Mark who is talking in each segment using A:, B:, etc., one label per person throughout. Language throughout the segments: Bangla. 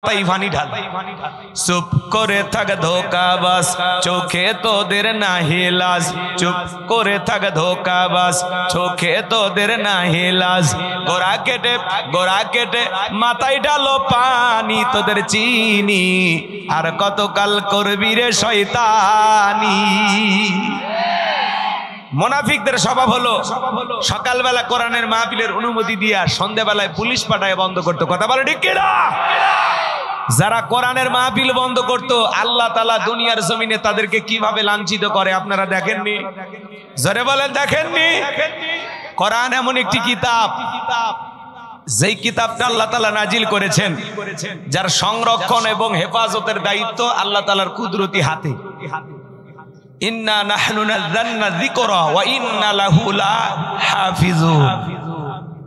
A: পানি ঢাল চুপ করে থাক ধোকাবাজ চোখে তোদের নাহি লাজ চুপ করে থাক ধোকাবাজ চোখে তোদের নাহি লাজ গোড়া কেটে মাথায় ঢালো পানি তোদের চিনি আর কতকাল করবি রে শয়তানি। মুনাফিকদের স্বভাব হলো সকালবেলা কোরআনের মাহফিলের অনুমতি দিয়া সন্ধ্যাবেলায় পুলিশ পাঠায় বন্ধ করতো। কথা বলে ঠিক কিনা? যারা কোরআনের মাহফিল বন্ধ করত আল্লাহ তাআলা দুনিয়ার জমিনে তাদেরকে কিভাবে লাঞ্ছিত করে আপনারা দেখেননি? জোরে বলেন দেখেননি? কোরআন এমন একটি কিতাব যেই কিতাবটা আল্লাহ তাআলা নাজিল করেছেন, যার সংরক্ষণ এবং হেফাজতের দায়িত্ব আল্লাহ তাআলার কুদরতি হাতে। ইন্না নাহনু নাযালনা যিকরা ওয়া ইন্না লাহু লাহাফিজুন।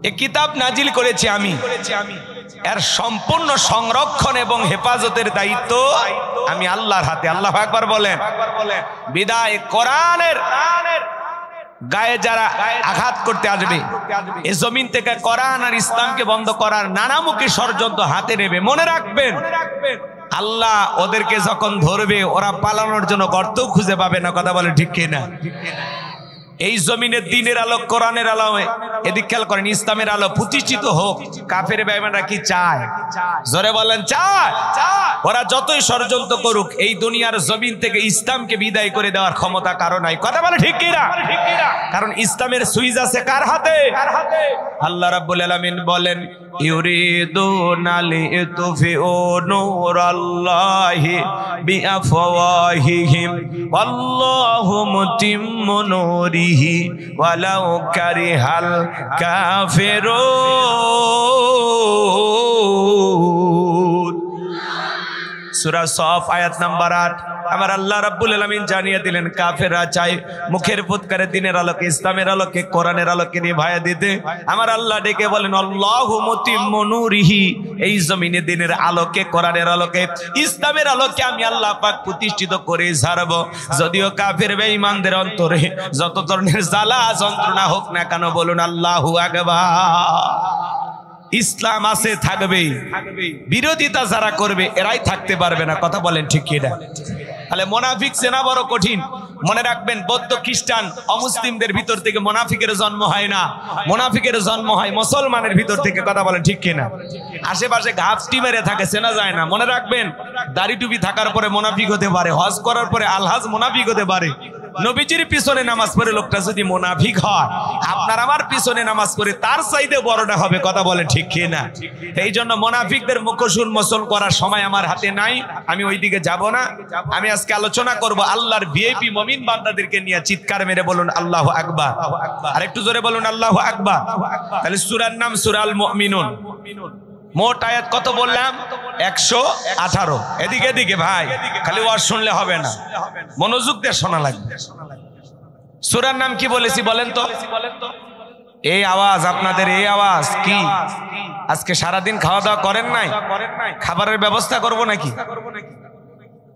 A: এই কিতাব নাজিল করেছি আমি, এর সম্পূর্ণ সংরক্ষণ এবং হেফাজতের দায়িত্ব আমি আল্লাহর হাতে। আল্লাহু আকবার বলেন। বিদায় কোরআনের গায়ে যারা আঘাত করতে আসবে, এই জমিন থেকে কোরআন আর ইসলামকে বন্ধ করার নানামুখী ষড়যন্ত্র হাতে নেবে, মনে রাখবেন আল্লাহ ওদেরকে যখন ধরবে ওরা পালানোর জন্য গর্ত খুঁজে পাবে না। কথা বলে ঠিক কিনা? এই জমিনের দিনের আলো কোরআনের আলো এদিক খেয়াল করেন, ইসলামের আলো প্রতিষ্ঠিত হোক। কাফের বেঈমানরা কি চায়? জোরে বলেন চায়। ওরা যতই ষড়যন্ত্র করুক এই দুনিয়ার জমিন থেকে ইসলামকে বিদায় করে দেওয়ার ক্ষমতা কারো নাই। কথা বলে ঠিক কিনা? কারণ ইসলামের সুইচ আছে কার হাতে? আল্লাহ রাব্বুল আলামিন বলেন ইউরিদুনা লিতুফিউ নূরাল্লাহি বিআফওয়াহিহিম ওয়াল্লাহু মুতিম্মু নূরিহি ওয়ালাউ কারিহাল কাফিরুন। সূরা সফ আয়াত নাম্বার 8। আমার আল্লাহ রাব্বুল আলামিন জানিয়ে দিলেন কাফেররা চায় মুখের ফুৎকারে দিনের আলোকে ইসলামের আলোকে কোরআনের আলোকে নিভায়া দিতে। আমার আল্লাহ ডেকে বলেন আল্লাহু মুতিম্মু নূরিহি, এই জমিনে দিনের আলোকে কোরআনের আলোকে ইসলামের আলোকে আমি আল্লাহ পাক প্রতিষ্ঠিত করে ছাড়ব। যদিও কাফের বেঈমানদের অন্তরে যত ধরনের জ্বালা যন্ত্রণা হোক না কেন, বলুন আল্লাহু আকবার। ইসলাম আছে থাকবে, বিরোধিতা যারা করবে এরাই থাকতে পারবে না। কথা বলেন ঠিক কিনা? তাহলে মুনাফিক চেনা বড় কঠিন। মনে রাখবেন বৌদ্ধ খ্রিস্টান অমুসলিমদের ভিতর থেকে মুনাফিকের জন্ম হয় না, মুনাফিকের জন্ম হয় মুসলমানের ভিতর থেকে। কথা বলেন ঠিক কিনা? আশেপাশে ঘাপটি মেরে থাকে, চেনা যায় না। মনে রাখবেন দাড়ি টুপি থাকার পরে মুনাফিক হতে পারে, হজ করার পরে আলহাজ মুনাফিক হতে পারে। নবীজির পিছনে নামাজ পড়ে লোকটা যদি মুনাফিক হয়, আপনার আমার পিছনে নামাজ পড়ে তার চাইতে বড়টা হবে। কথা বলে ঠিক কিনা? এই জন্য মুনাফিকদের মুখোশ উন্মোচন করার সময় আমার হাতে নাই, আমি ওইদিকে যাব না। আমি আজকে আলোচনা করব আল্লাহর ভিআইপি মুমিন বান্দাদেরকে নিয়ে। চিৎকার মেরে বলুন আল্লাহু আকবার। আর একটু জোরে বলুন আল্লাহু আকবার। তাহলে সূরার নাম সূরাল মুমিনুন। মোট আয়াত কত বললাম? 118। এদিকে এদিকে ভাই, খালি ওয়াজ শুনলে হবে না, মনোযোগ দিয়ে শোনা লাগবে। সূরার নাম কি বলেছি বলেন তো? এই আওয়াজ আপনাদের, এই আওয়াজ কি? আজকে সারাদিন খাওয়া দাওয়া করেন নাই? খাবারের ব্যবস্থা করব নাকি?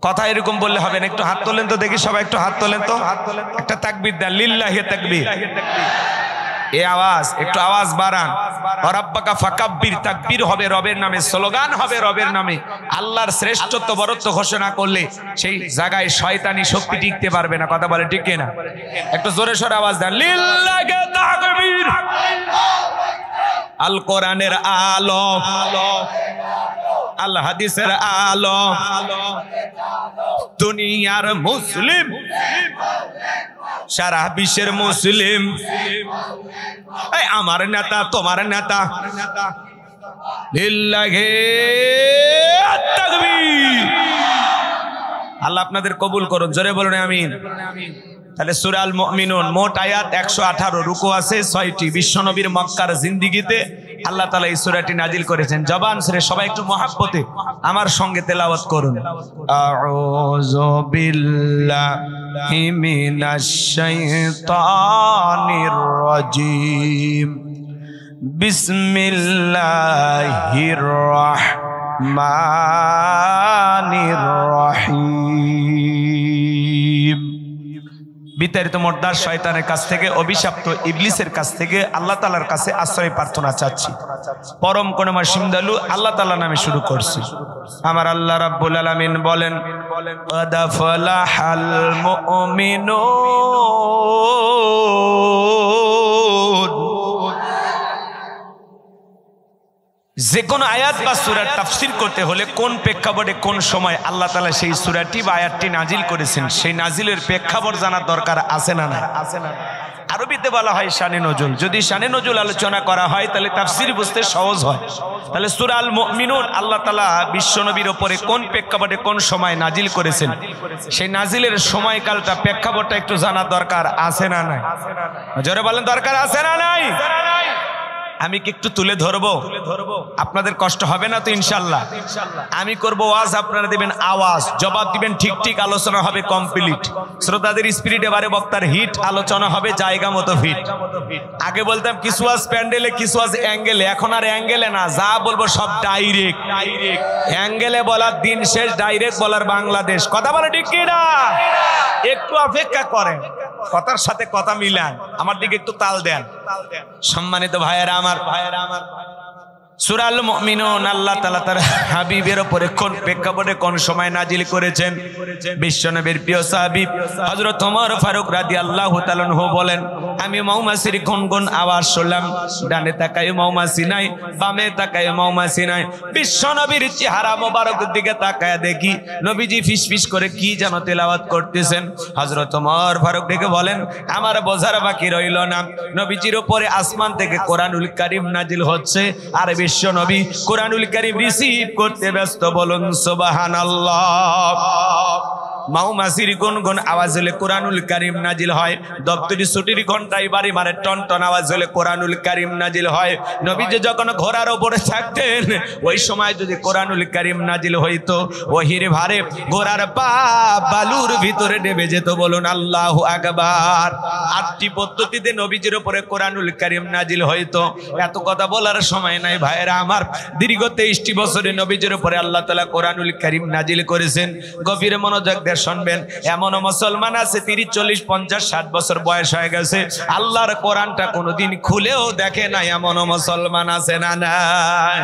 A: কথা এরকম বললে হবে না। একটু হাত তোলেন তো দেখি, সবাই একটু হাত তোলেন তো। একটা তাকবীর দেন, লিল্লাহি তাকবীর। এই আওয়াজ একটু আওয়াজ বাড়ান। রব্বাকা ফাকাব্বির, তাকবীর হবে রবের নামে, স্লোগান হবে রবের নামে। আল্লাহর শ্রেষ্ঠত্ব বরত্ব ঘোষণা করলে সেই জায়গায় শয়তানি শক্তি টিকতে পারবে না। কথা বলে ঠিক কিনা? একটু জোরে সোরে আওয়াজ দেন, লিল্লাহি তাকবীর। আল কোরআনের আলো, আল হাদিসের আলো, দুনিয়ার মুসলিম, সারা বিশ্বের মুসলিম, আমার নেতা তোমার নেতা, লিল্লাহি তাকবীর। আল্লাহ আপনাদের কবুল করুন, জোরে বলুন আমিন। তাহলে সূরা আল মুমিনুন মোট আয়াত 118, রুকু আছে 6টি। বিশ্বনবীর মক্কার জিন্দেগিতে আল্লাহ তাআলা এই সূরাটি নাজিল করেছেন। জবান ছেড়ে সবাই একটু মহব্বতে আমার সঙ্গে তেলাওয়াত করুন। আউযু বিল্লাহি মিনাশ শাইতানির রাজীম, বিসমিল্লাহির রাহমানির রাহিম। বিতাড়িত মোর্দার শয়তানের কাছ থেকে, অভিশপ্ত ইবলিসের কাছ থেকে আল্লাহ তাআলার কাছে আশ্রয় প্রার্থনা চাচ্ছি। পরম করুণাময় সিমদালু আল্লাহ তাআলার নামে শুরু করছি। আমার আল্লাহ রাব্বুল আলামিন বলেন, قد فلح المؤمنون। যে কোন আয়াত বা সূরার তাফসীর করতে হলে কোন প্রেক্ষাপটে কোন সময় আল্লাহ তাআলা সেই সূরাটি বা আয়াতটি নাজিল করেছেন, সেই নাজিলের প্রেক্ষাপট জানার দরকার আছে না না? আরবিতে বলা হয় শানে নজুল। যদি শানে নজুল আলোচনা করা হয় তাহলে তাফসীর বুঝতে সহজ হয়। তাহলে সূরা আল মুমিনুন আল্লাহ তাআলা বিশ্বনবীর উপরে কোন প্রেক্ষাপটে কোন সময় নাজিল করেছেন, সেই নাজিলের সময়কালটা প্রেক্ষাপটটা একটু জানার দরকার আছে না নাই? জোরে বলেন, দরকার আছে না নাই? আমি কি একটু তুলে ধরবো? আপনাদের কষ্ট হবে না তো? ইনশাল্লাহ আমি করব ওয়াজ, আপনারা দিবেন আওয়াজ, জবাব দিবেন ঠিক ঠিক, আলোচনা হবে কমপ্লিট। শ্রোতাদের স্পিরিট এবারে বক্তার হিট, আলোচনা হবে জায়গা মতো ফিট। আগে বলতাম কিছু ওয়াজ প্যান্ডেলে, কিছু ওয়াজ অ্যাঙ্গেলে, এখন আর অ্যাঙ্গেলে না, যা বলবো সব ডাইরেক্ট। অ্যাঙ্গেলে বলার দিন শেষ, ডাইরেক্ট বলার বাংলাদেশ। কথা বলে ঠিক কি না? একটু অপেক্ষা করেন, কথার সাথে কথা মিলান, আমার দিকে একটু তাল দেন। সম্মানিত ভাইয়েরা আমার, সূরা আল মুমিনুন আল্লাহ তাআলা তার হাবিবের উপরে কোন প্রেক্ষাপটে কোন সময় নাজিল করেছেন? বিশ্বনবীর প্রিয় সাহাবী হযরত ওমর ফারুক রাদিয়াল্লাহু তাআলা আনহু বলেন, আমি মৌমাছির গুনগুন আওয়াজ শুনলাম, ডানে তাকায় মৌমাছি নাই, বামে তাকায় মৌমাছি নাই। বিশ্বনবীর চেহারা মোবারকের দিকে তাকায় দেখি নবীজি ফিসফিস করে কি যেন তেলাওয়াত করতেছেন। হযরত ওমর ফারুক ডেকে বলেন, আমার বোঝার বাকি রইল না, নবীজির উপরে আসমান থেকে কোরআনুল কারীম নাজিল হচ্ছে, আর বিশ্ব নবী কোরআনুল কারীম রিসিভ করতে ব্যস্ত। বলুন সুবহানাল্লাহ। মৌমাছির গুনগুন আওয়াজ হলে কোরআনুল কারীম নাজিল হয়। দপ্তরি ছুটির ঘন্টায় বাড়ি মারে টনটন আওয়াজ হলে কোরআনুল কারীম নাজিল হয়। নবীজি যখন ঘোড়ার উপরে থাকতেন ওই সময় যদি কোরআনুল কারীম নাজিল হইতো, ওহির ভারে ঘোড়ার পা বালুর ভিতরে ডেবে যেত। বলুন আল্লাহু আকবার। 8টি পদ্ধতিতে নবীজির উপরে কোরআনুল কারীম নাজিল হইতো। এত কথা বলার সময় নাই ভাইয়েরা আমার। দীর্ঘ 23টি বছরে নবীজির উপরে আল্লাহ তাআলা কোরআনুল কারীম নাজিল করেছেন। গভীর মনোযোগ দিয়ে শুনবেন। এমন মুসলমান আছে 30, 40, 50, 60 বছর বয়স হয়ে গেছে, আল্লাহর কোরআনটা কোনোদিন খুলেও দেখে নাই, এমন মুসলমান আছে না নাই?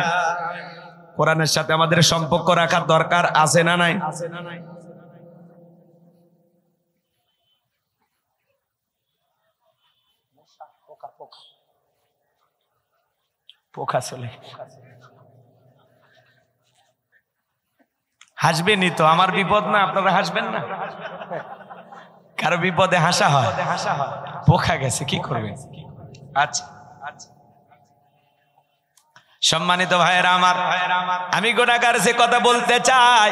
A: কোরআনের সাথে আমাদের সম্পর্ক রাখার দরকার আছে না নাই? পোকা চলে হাসবেনই তো, আমার বিপদ না, আপনারা হাসবেন না? কারো বিপদে হাসা হয়, পোকা গেছে কি করবেন? আচ্ছা সম্মানিত ভাইয়েরা আমার, আমি গুনাহগার যে কথা বলতে চাই,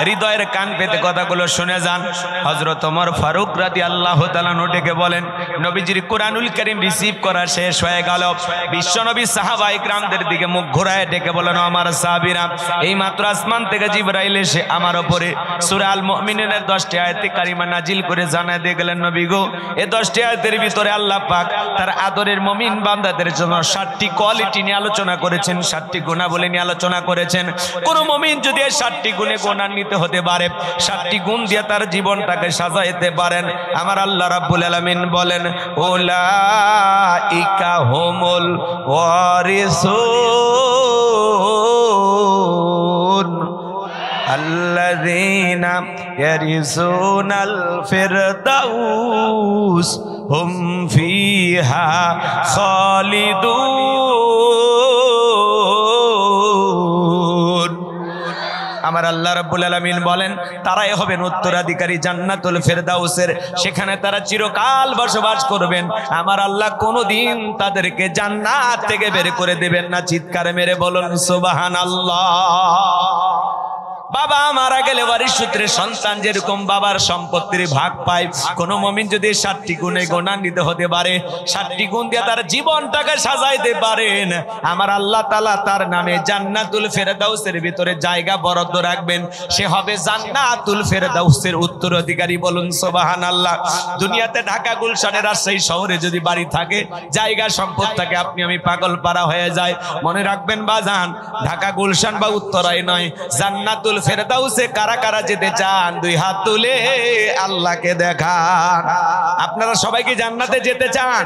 A: হৃদয়ের কান পেতে কথাগুলো শুনে যান। হযরত ওমর ফারুক রাদিয়াল্লাহু তাআলা ডেকে বলেন, নবীজির কোরআনুল কারীম রিসিভ করা শেষ হয়ে গেল। বিশ্বনবী সাহাবায়ে কিরামদের দিকে মুখ ঘোরায় ডেকে বলেন, আমার সাহাবীরা, এই মাত্র আসমান থেকে জিবরাইল এসে আমার উপরে সূরা আল মুমিনুনের 10টি আয়াতে কারিমা নাজিল করে জানায় দিয়ে গেলেন, নবী গো, এই 10টি আয়াতের ভিতরে আল্লাহ পাক তার আদরের মুমিন বান্দাদের জন্য 7টি কোয়ালিটি নিয়ে আলোচনা করেছেন, 7টি গুণাবলী নিয়ে আলোচনা করেছেন। কোন মুমিন যদি এই 7টি গুণে গুণান্বিত হতে পারে, 7টি গুণ দিয়ে তার জীবনটাকে সাজাইতে পারেন, আমার আল্লাহ রাব্বুল আলামিন বলেন, উলাইকা হুমুল ওয়ারিসুন আল্লাযীনা ইয়ারিসুনাল ফিরদাউস হুম ফিহা খালিদুন। আমার আল্লাহ রাব্বুল আলামিন বলেন, তারাই হবেন উত্তরাধিকারী জান্নাতুল ফেরদাউসের, সেখানে তারা চিরকাল বসবাস করবেন। আমার আল্লাহ কোনোদিন তাদেরকে জান্নাত থেকে বের করে দেবেন না। চিৎকার মেরে বলুন সুবহানাল্লাহ। বাবা মারা গেলে ওয়ারিশ সূত্রে সন্তান যেরকম বাবার সম্পত্তির ভাগ পায়, কোন মুমিন যদি 7টি গুণে গুণান্বিত হতে পারে, 7টি গুণ দিয়ে তার জীবনটাকে সাজাইতে পারেন, আমার আল্লাহ তাআলা তার নামে জান্নাতুল ফেরদাউসের ভিতরে জায়গা বরাদ্দ রাখবেন। সে হবে জান্নাতুল ফেরদাউসের উত্তরাধিকারী। বলুন সুবহানাল্লাহ। দুনিয়াতে ঢাকা, গুলশানে, রাজশাহী শহরে যদি বাড়ি থাকে, জায়গা সম্পদ থাকে, আপনি আমি পাগল পারা হয়ে যায়। মনে রাখবেন বাজান, ঢাকা, গুলশান বা উত্তরায় নয়, জান্নাতুল ফেরদাউস ফেরদাউসে কারা কারা যেতে চান দুই হাত তুলে আল্লাহকে দেখান। আপনারা সবাইকে জান্নাতে যেতে চান?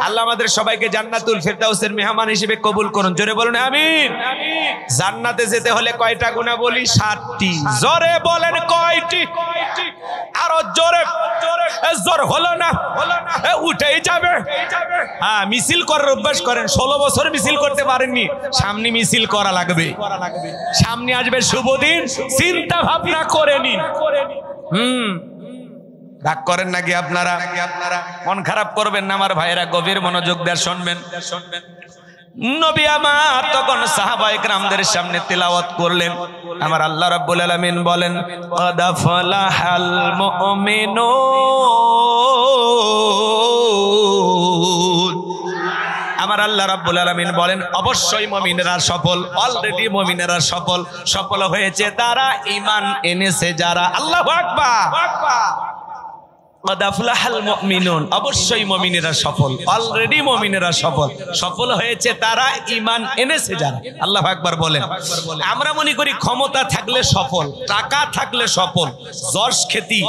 A: আল্লাহ আমাদের সবাইকে জান্নাতুল ফেরদাউসের মেহমান হিসেবে কবুল করুন। জোরে বলুন আমিন। জান্নাতে যেতে হলে কয়টা গুনাহ বলি? 7টি। জোরে বলেন কয়টি? আরো জোরে। জোর হলো না, উঠেই যাবে। হ্যাঁ, মিছিল করার অভ্যাস করেন। 16 বছর মিছিল করতে পারেননি, সামনে মিছিল করা লাগবে। সামনে আসবে শুভ দিন, চিন্তা ভাবনা করে নিন। রাগ করেন নাকি আপনারা? মন খারাপ করবেন না আমার ভাইয়েরা, গভীর মনোযোগ দিয়ে শুনবেন। নবী আমার তখন সাহাবায়ে কেরামদের সামনে তিলাওয়াত করলেন। আমার আল্লাহ রাব্বুল আলামিন বলেন, ক্বাদ ফালাহাল মুমিনুন। আমার আল্লাহ রাব্বুল আলামিন বলেন, অবশ্যই মুমিনেরা সফল। অলরেডি মুমিনেরা সফল। সফল হয়েছে তারা, ঈমান এনেছে যারা। আল্লাহু আকবার। অবশ্যই মুমিনেরা সফল। অলরেডি মুমিনেরা সফল। সফল হয়েছে তারা, ঈমান এনেছে যারা। আল্লাহু আকবার বলেন। আমরা মনে করি ক্ষমতা থাকলে সফল, টাকা থাকলে সফল, যশ খ্যাতি,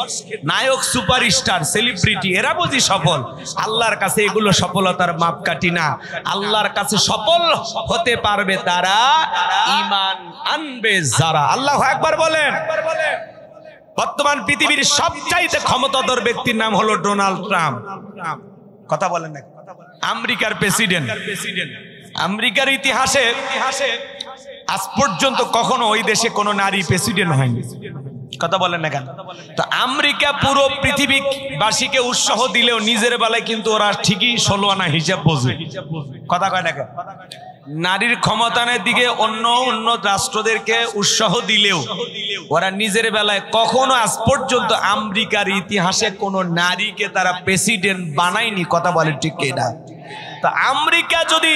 A: নায়ক, সুপারস্টার, সেলিব্রিটি, এরা বুঝি সফল। আল্লাহর কাছে এগুলো সফলতার মাপকাঠি না। আল্লাহর কাছে সফল হতে পারবে তারা, ঈমান আনবে যারা। আল্লাহু আকবার বলেন। বর্তমান পৃথিবীর সবচাইতে ক্ষমতাধর ব্যক্তির নাম হলো ডোনাল্ড ট্রাম্প। কথা বলেন না? আমেরিকার প্রেসিডেন্ট। আমেরিকার ইতিহাসে আজ পর্যন্ত কখনো ওই দেশে কোনো নারী প্রেসিডেন্ট হয়নি। কথা বলেন না কেন? তো আমেরিকা পুরো পৃথিবীবাসীকে উৎসাহ দিলেও নিজের বেলায় কিন্তু ওরা ঠিকই 16 আনা হিসাব বোঝে। কথা কয় না কেন? নারীর ক্ষমতায়নের দিকে অন্য রাষ্ট্রদেরকে উৎসাহ দিলেও ওরা নিজের বেলায় কখনো আজ পর্যন্ত আমেরিকার ইতিহাসে কোনো নারীকে তারা প্রেসিডেন্ট বানায়নি। কথা বলে ঠিক কিনা? তা আমেরিকা যদি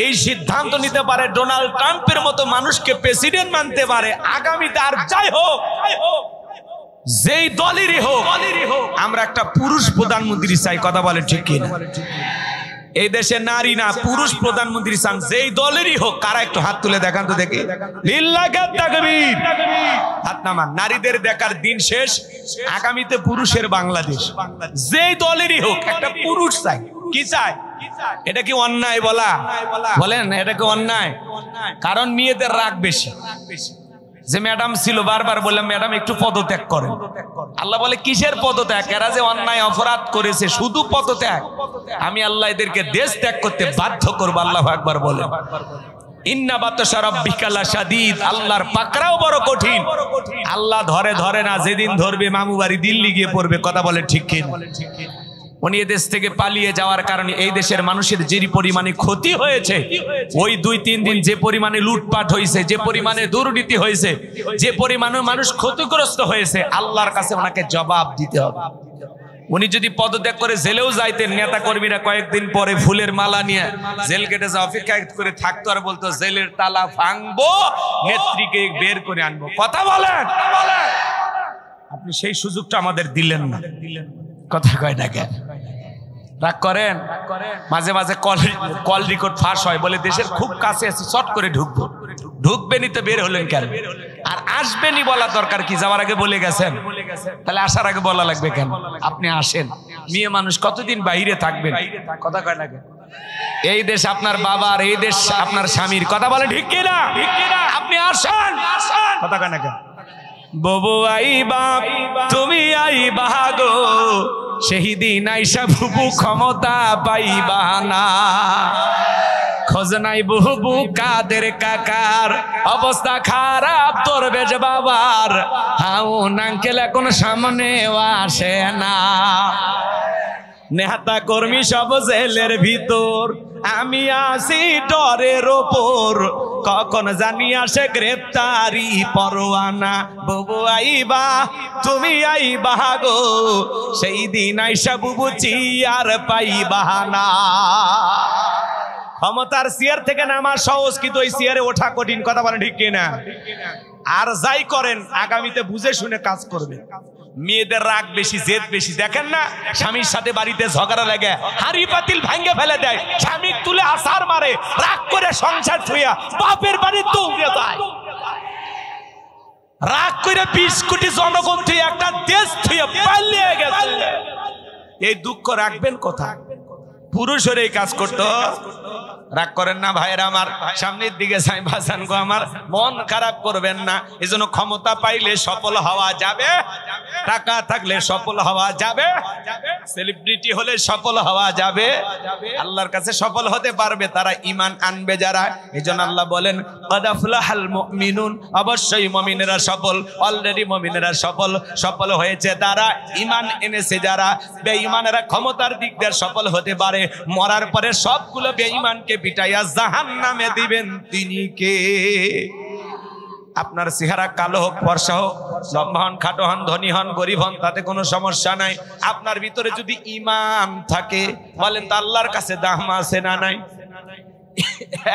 A: এই সিদ্ধান্ত নিতে পারে, ডোনাল্ড ট্রাম্পের মতো মানুষকে প্রেসিডেন্ট মানতে পারে, আগামীতে আর যাই হোক, যেই দলেরই হোক, আমরা একটা পুরুষ প্রধানমন্ত্রী চাই। কথা বলে ঠিক কিনা? এই দেশে নারী না, পুরুষ প্রধানমন্ত্রী চান, যেই দলেরই হোক। কারা একটু হাত তুলে দেখান তো দেখি। লিল্লাহি তাকবীর। হাত নামান। নারীদের দেখার দিন শেষ। আগামীতে পুরুষের বাংলাদেশ। যেই দলেরই হোক, একটা পুরুষ চাই। কি চাই? এটা কি অন্যায় বলা? বলেন এটা কি অন্যায়? কারণ মেয়েদের রাগ বেশি। যে ম্যাডাম ছিল, বারবার বললাম ম্যাডাম একটু পদত্যাগ করেন। আল্লাহ বলে কিসের পদত্যাগ? এরা যে অন্যায় অপরাধ করেছে, শুধু পদত্যাগ। আমি আল্লাহ এদেরকে দেশ ত্যাগ করতে বাধ্য করবো। আল্লাহু আকবার বলে। ইন্না বাতশা রাব্বিকা লাশাদীদ। আল্লাহর পাকড়াও বড় কঠিন। আল্লাহ ধরে না, যেদিন ধরবে মামু বাড়ি দিল্লি গিয়ে পড়বে। কথা বলে ঠিক কিনা? উনি এদেশ থেকে পালিয়ে যাওয়ার কারণে এই দেশের মানুষের যে পরিমাণে ক্ষতি হয়েছে, ওই 2-3 দিন যে পরিমাণে লুটপাট হয়েছে, যে পরিমাণে দুর্নীতি হয়েছে, যে পরিমাণে মানুষ ক্ষতিগ্রস্ত হয়েছে, আল্লাহর কাছে ওনাকে জবাব দিতে হবে। উনি যদি পদত্যাগ করে জেলেও যাইতেন, নেতা কর্মীরা কয়েকদিন পরে ফুলের মালা নিয়ে জেল গেটে যা অপেক্ষা করে থাকতো আর বলতো জেলের তালা ভাঙবো, নেত্রীকে বের করে আনবো। কথা বলেন। আপনি সেই সুযোগটা আমাদের দিলেন না। কথা কয় না কেন? রাগ করেন? মাঝে মাঝে কল রেকর্ড ফাঁস হয়, বলে দেশের খুব কাছে আছি, চট করে ঢুকবো। ঢুকবেনই তো বের হলেন কেন? আর আসবেনই বলা দরকার কি? যাওয়ার আগে বলে গেছেন, তাহলে আসার আগে বলা লাগবে কেন? আপনি আসেন। মেয়ে মানুষ কতদিন বাইরে থাকবেন? কথা কয় না কেন? এই দেশ আপনার বাবার, এই দেশ আপনার স্বামীর। কথা বলে ঠিক কিনা? আপনি আসেন। কথা কয় না কেন? ববু আইবা, তুমি আইবা গো, সেই দিন আইসা বুবু ক্ষমতা পাইবা না। খোঁজ নাই বুবু কাদের কাকার, অবস্থা খারাপ তোর বেজ বাবার। হাউন আঙ্কেল এখন সামনেও আসে না। নেতা কর্মী সব জেলের ভিতর, আমি আসি ডরের ওপর। কখন জানি আসে গ্রেপ্তারি পরোয়ানা। বুবু আইবা, তুমি আইবা গো, সেই দিন আইসা বুবু চিয়ার পাইবা না। ক্ষমতার চেয়ার থেকে নামা সহজ, কিন্তু ওই চেয়ারে ওঠা কঠিন। কথা বলেন ঠিক কিনা? আর যাই করেন আগামীতে বুঝে শুনে কাজ করবে। মেয়েদের রাগ বেশি, জেদ বেশি। দেখেন না, স্বামীর সাথে বাড়িতে ঝগড়া লাগে, হাড়ি পাতিল ভাঙ্গে ফেলে দেয়, স্বামী তুলে আছাড় মারে, রাগ করে সংসার ছুঁয়া বাপের বাড়ি দৌড়ে যায়। রাগ করে 20 কোটি জনগণ থেকে একটা দেশ থেকে পালিয়ে গেছে, এই দুঃখ রাখবেন কোথায়? পুরুষের এই কাজ করতো। রাগ করেন না ভাইরা আমার, সামনের দিকে চাই ভাসান গো আমার, মন খারাপ করবেন না। এজন্য ক্ষমতা পাইলে সফল হওয়া যাবে, টাকা থাকলে সফল হওয়া যাবে, সেলিব্রিটি হলে সফল হওয়া যাবে, আল্লাহর কাছে সফল হতে পারবে তারা ঈমান আনবে যারা। এজন্য আল্লাহ বলেন ক্বাদ আফলাহাল মুমিনুন, অবশ্যই মুমিনেরা সফল, অলরেডি মুমিনেরা সফল হয়েছে তারা, ঈমান এনেছে যারা। বেঈমানেরা ক্ষমতার দিক দিয়ে সফল হতে পারে, মরার পরে সবগুলো বেঈমানকে পিটাইয়া জাহান্নামে দিবেন তিনি কে? আপনার চেহারা কালো হোক, ফর্সা হোক, লম্বা হন, খাটো হন, ধনী হন, গরিব হন, তাতে কোনো সমস্যা নাই। আপনার ভিতরে যদি ঈমান থাকে, বলেন তো আল্লাহর কাছে দাম আছে না নাই?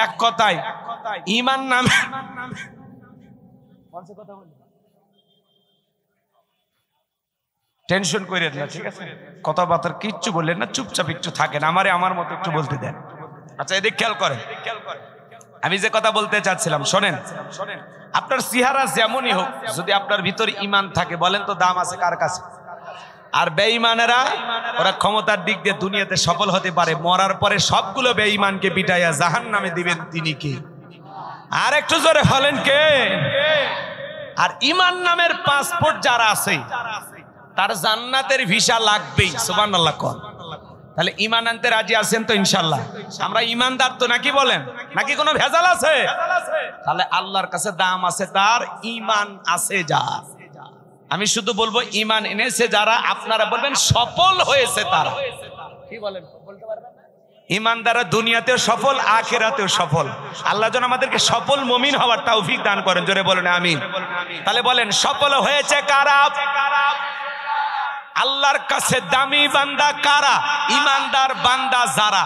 A: এক কথায় ঈমান নামে টেনশন করেন না, ঠিক আছে? কথাবার্তা কিচ্ছু বললেন না, চুপচাপ একটু থাকেন, আমার মতো একটু বলতে দেন। আচ্ছা, এদিক খেয়াল করেন, আমি যে কথা বলতে চাচ্ছিলাম শোনেন। আপনার চেহারা যেমনই হোক, যদি আপনার ভিতরে ঈমান থাকে, বলেন তো দাম আছে কার কাছে? আর বেঈমানেরা ওরা ক্ষমতার দিক দিয়ে দুনিয়াতে সফল হতে পারে, মরার পরে সবগুলো বেঈমানকে পিটাইয়া জাহান্নামে দিবেন তিনি কে? আর একটু জোরে বলেন কে? আর ঈমান নামের পাসপোর্ট যারা আছে তার জান্নাতের ভিসা লাগবেই, সুবহানাল্লাহ কোন। তাহলে ঈমান আনতে রাজি আছেন তো ইনশাআল্লাহ? আমরা ঈমানদার তো নাকি বলেন? নাকি কোনো ভেজাল আছে? তাহলে আল্লাহর কাছে দাম আছে তার, ঈমান আছে যার। আমি শুধু বলবো ঈমান এনেছে যারা, আপনারা বলবেন সফল হয়েছে তারা। কি বলেন, বলতে পারবেন? ঈমানদাররা দুনিয়াতেও সফল, আখিরাতেও সফল। আল্লাহ যেন আমাদেরকে সফল মুমিন হওয়ার তৌফিক দান করেন, জোরে বলেন আমিন। তাহলে বলেন সফল হয়েছে কারা? আল্লাহর কাছে দামি বান্দা কারা? ঈমানদার বান্দা যারা।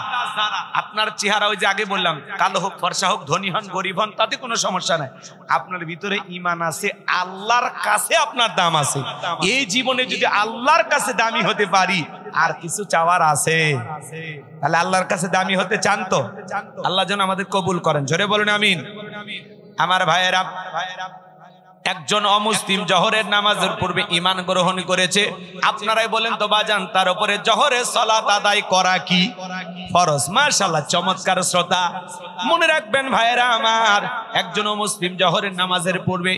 A: আপনার চেহারা ওই যে আগে বললাম, কালো হোক, ফর্সা হোক, ধনী হন, গরিব হন, তাতে কোনো সমস্যা নাই। আপনার ভিতরে ঈমান আছে, আল্লাহর কাছে আপনার দাম আছে। এই জীবনে যদি আল্লাহর কাছে দামি হতে পারি, আর কিছু চাওয়ার আছে? তাহলে আল্লাহর কাছে দামি হতে চান তো? আল্লাহ যেন আমাদের কবুল করেন, জোরে বলুন আমিন। আমার ভাইয়েরা, একজন অমুসলিম জোহরের নামাজের পূর্বে ঈমান গ্রহণ করেছে। আপনারাই বলেন তো বাজান, তার উপরে জোহরের সালাত আদায় করা কি ফরজ? মাশাআল্লাহ, চমৎকার শ্রোতা। মনে রাখবেন ভাইয়েরা আমার, একজন মুসলিম জোহরের নামাজের পূর্বে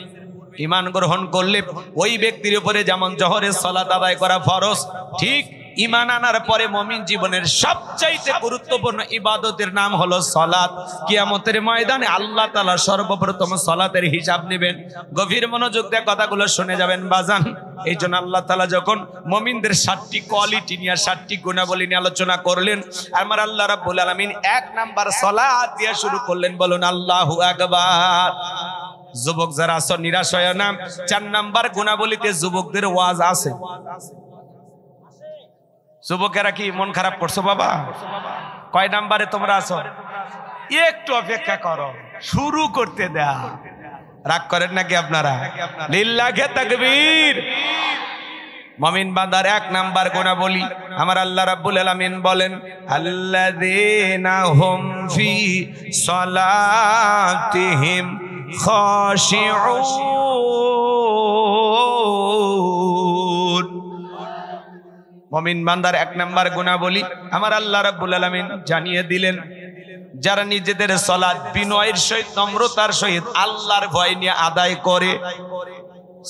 A: ঈমান গ্রহণ করলে ওই ব্যক্তির উপরে যেমন জোহরের সালাত আদায় করা ফরজ, ঠিক ঈমান আনার পরে মুমিন জীবনের সবচাইতে গুরুত্বপূর্ণ ইবাদতের নাম হলো সালাত। কিয়ামতের ময়দানে আল্লাহ তাআলা সর্বপ্রথম সালাতের হিসাব নেবেন। গভীর মনোযোগ দিয়ে কথাগুলো শুনে যাবেন বাজান। এই জন্য আল্লাহ তাআলা যখন মুমিনদের 7টি কোয়ালিটি নিয়ে, 7টি গুণাবলী নিয়ে আলোচনা করলেন, আমার আল্লাহ রাব্বুল আলামিন 1 নাম্বার সালাত দিয়ে শুরু করলেন। বলুন আল্লাহু আকবার। যুবক যারা আছো নিরাশ হয় না, 4 নাম্বার গুণাবলীতে যুবকদের ওয়াজ আছে। যুবকেরা কি মন খারাপ করছো বাবা? কয় নাম্বারে তোমরা আছো? একটু অপেক্ষা করো, শুরু করতে দাও। রাগ করেন নাকি আপনারা? লিল্লাহে তাকবীর। মুমিন বান্দার 1 নাম্বার গুণাবলী আমার আল্লাহ রাব্বুল আলামিন বলেন, আল্লাযীনা হুম ফি সালাতিহিম খাশিউন। মুমিন বান্দার 1 নাম্বার গুণাবলী আমার আল্লাহ রাব্বুল আলামিন জানিয়ে দিলেন, যারা নিজেদের সালাত বিনয়ের সহিত, নম্রতার সহিত, আল্লাহর ভয় নিয়ে আদায় করে।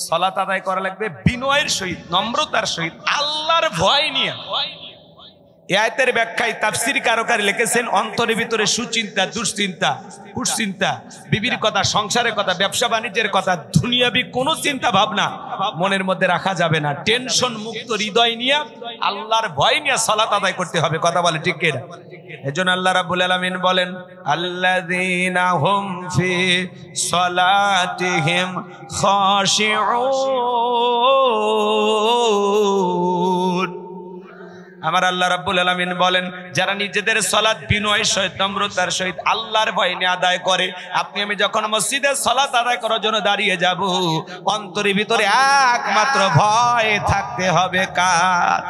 A: সালাত আদায় করা লাগবে বিনয়ের সহিত, নম্রতার সহিত, আল্লাহর ভয় নিয়ে। এই আয়াতের ব্যাখ্যায় তাফসীর কারকারী লিখেছেন, অন্তরের ভিতরে সুচিন্তা, দুশ্চিন্তা, কুশ্চিন্তা, বিবির কথা, সংসারের কথা, ব্যবসা বাণিজ্যের কথা, দুনিয়াবি কোনো চিন্তা ভাবনা মনের মধ্যে রাখা যাবে না। টেনশন মুক্ত হৃদয় নিয়ে, আল্লাহর ভয় নিয়ে সালাত আদায় করতে হবে। কথা বলে ঠিক কিনা? এজন্য আল্লাহ রাব্বুল আলামিন বলেন, আল্লাযীনা হুম ফি সালাতিহিম খাশিউন। আমার আল্লাহ রাব্বুল আলামিন বলেন, যারা নিজেদের সালাত বিনয়ের সহিত, নম্রতার সহিত, আল্লাহর ভয় নিয়ে আদায় করে। আপনি আমি যখন মসজিদে সালাত আদায় করার জন্য দাঁড়িয়ে যাব, অন্তরের ভিতরে একমাত্র ভয় থাকতে হবে কার?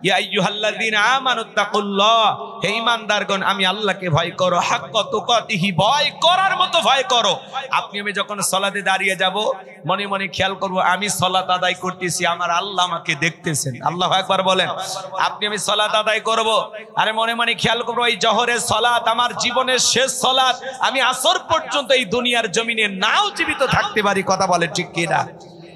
A: ইয়া আইয়ুহাল্লাযীনা আমানুত্তাকুল্লাহ, হে ঈমানদারগণ আমি আল্লাহকে ভয় করো, হাক্কা তুকাতিহি, ভয় করার মতো ভয় করো। আপনি আমি যখন সালাতে দাঁড়িয়ে যাব মনে মনে খেয়াল করব আমি সালাত আদায় করতেছি, আমার আল্লাহ আমাকে দেখতেছেন। আল্লাহু আকবার বলেন। আপনি আমি সালাত আদায় করব, আরে মনে মনে খেয়াল করব এই জোহরের সালাত আমার জীবনের শেষ সালাত, আমি আসর পর্যন্ত এই দুনিয়ার জমিনে নাও জীবিত থাকতে পারি। কথা বলে ঠিক কি না?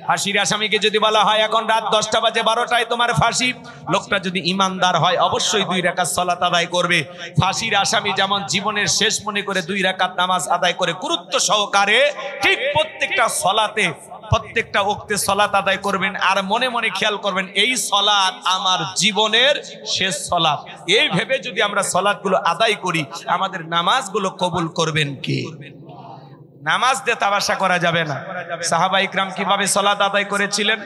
A: ফাঁসির আসামিকে যদি বলা হয় এখন রাত 10টা বাজে 12টায় তোমার ফাঁসি, লোকটা যদি ইমানদার হয় অবশ্যই 2 রাকাত সালাত আদায় করবে। ফাঁসির আসামি যেমন জীবনের শেষ মনে করে 2 রাকাত নামাজ আদায় করে গুরুত্ব সহকারে, ঠিক প্রত্যেকটা সালাতে প্রত্যেকটা ওয়াক্তে সালাত আদায় করবেন। আর মনে মনে খেয়াল করবেন এই সালাত আমার জীবনের শেষ সালাত। এই ভেবে যদি আমরা সালাতগুলো আদায় করি আমাদের নামাজগুলো কবুল করবেন কে? নামাজ দিয়ে তামাশা করা যাবে না। সাহাবা ইকরাম কিভাবে সালাত আদায় করেছিলেন,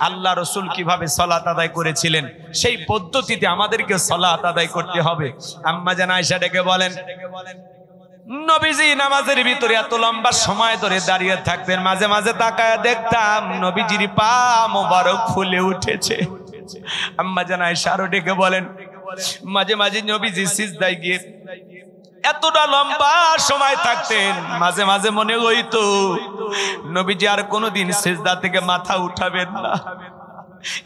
A: আল্লাহ রসুল কিভাবে সালাত আদায় করেছিলেন, সেই পদ্ধতিতে আমাদেরকে সালাত আদায় করতে হবে। আম্মা জান আয়েশা ডেকে বলেন নবীজি নামাজের ভিতরে এত লম্বা সময় ধরে দাঁড়িয়ে থাকতেন, মাঝে মাঝে তাকায় দেখতাম নবীজির পা মোবারক ফুলে উঠেছে। আম্মা জান আয়েশা আরো ডেকে বলেন মাঝে মাঝে নবীজি সিজদায় গিয়ে এতটা লম্বা সময় থাকতেন, মাঝে মাঝে মনে হইতো নবীজি আর কোনোদিন সিজদা থেকে মাথা উঠাবেন না।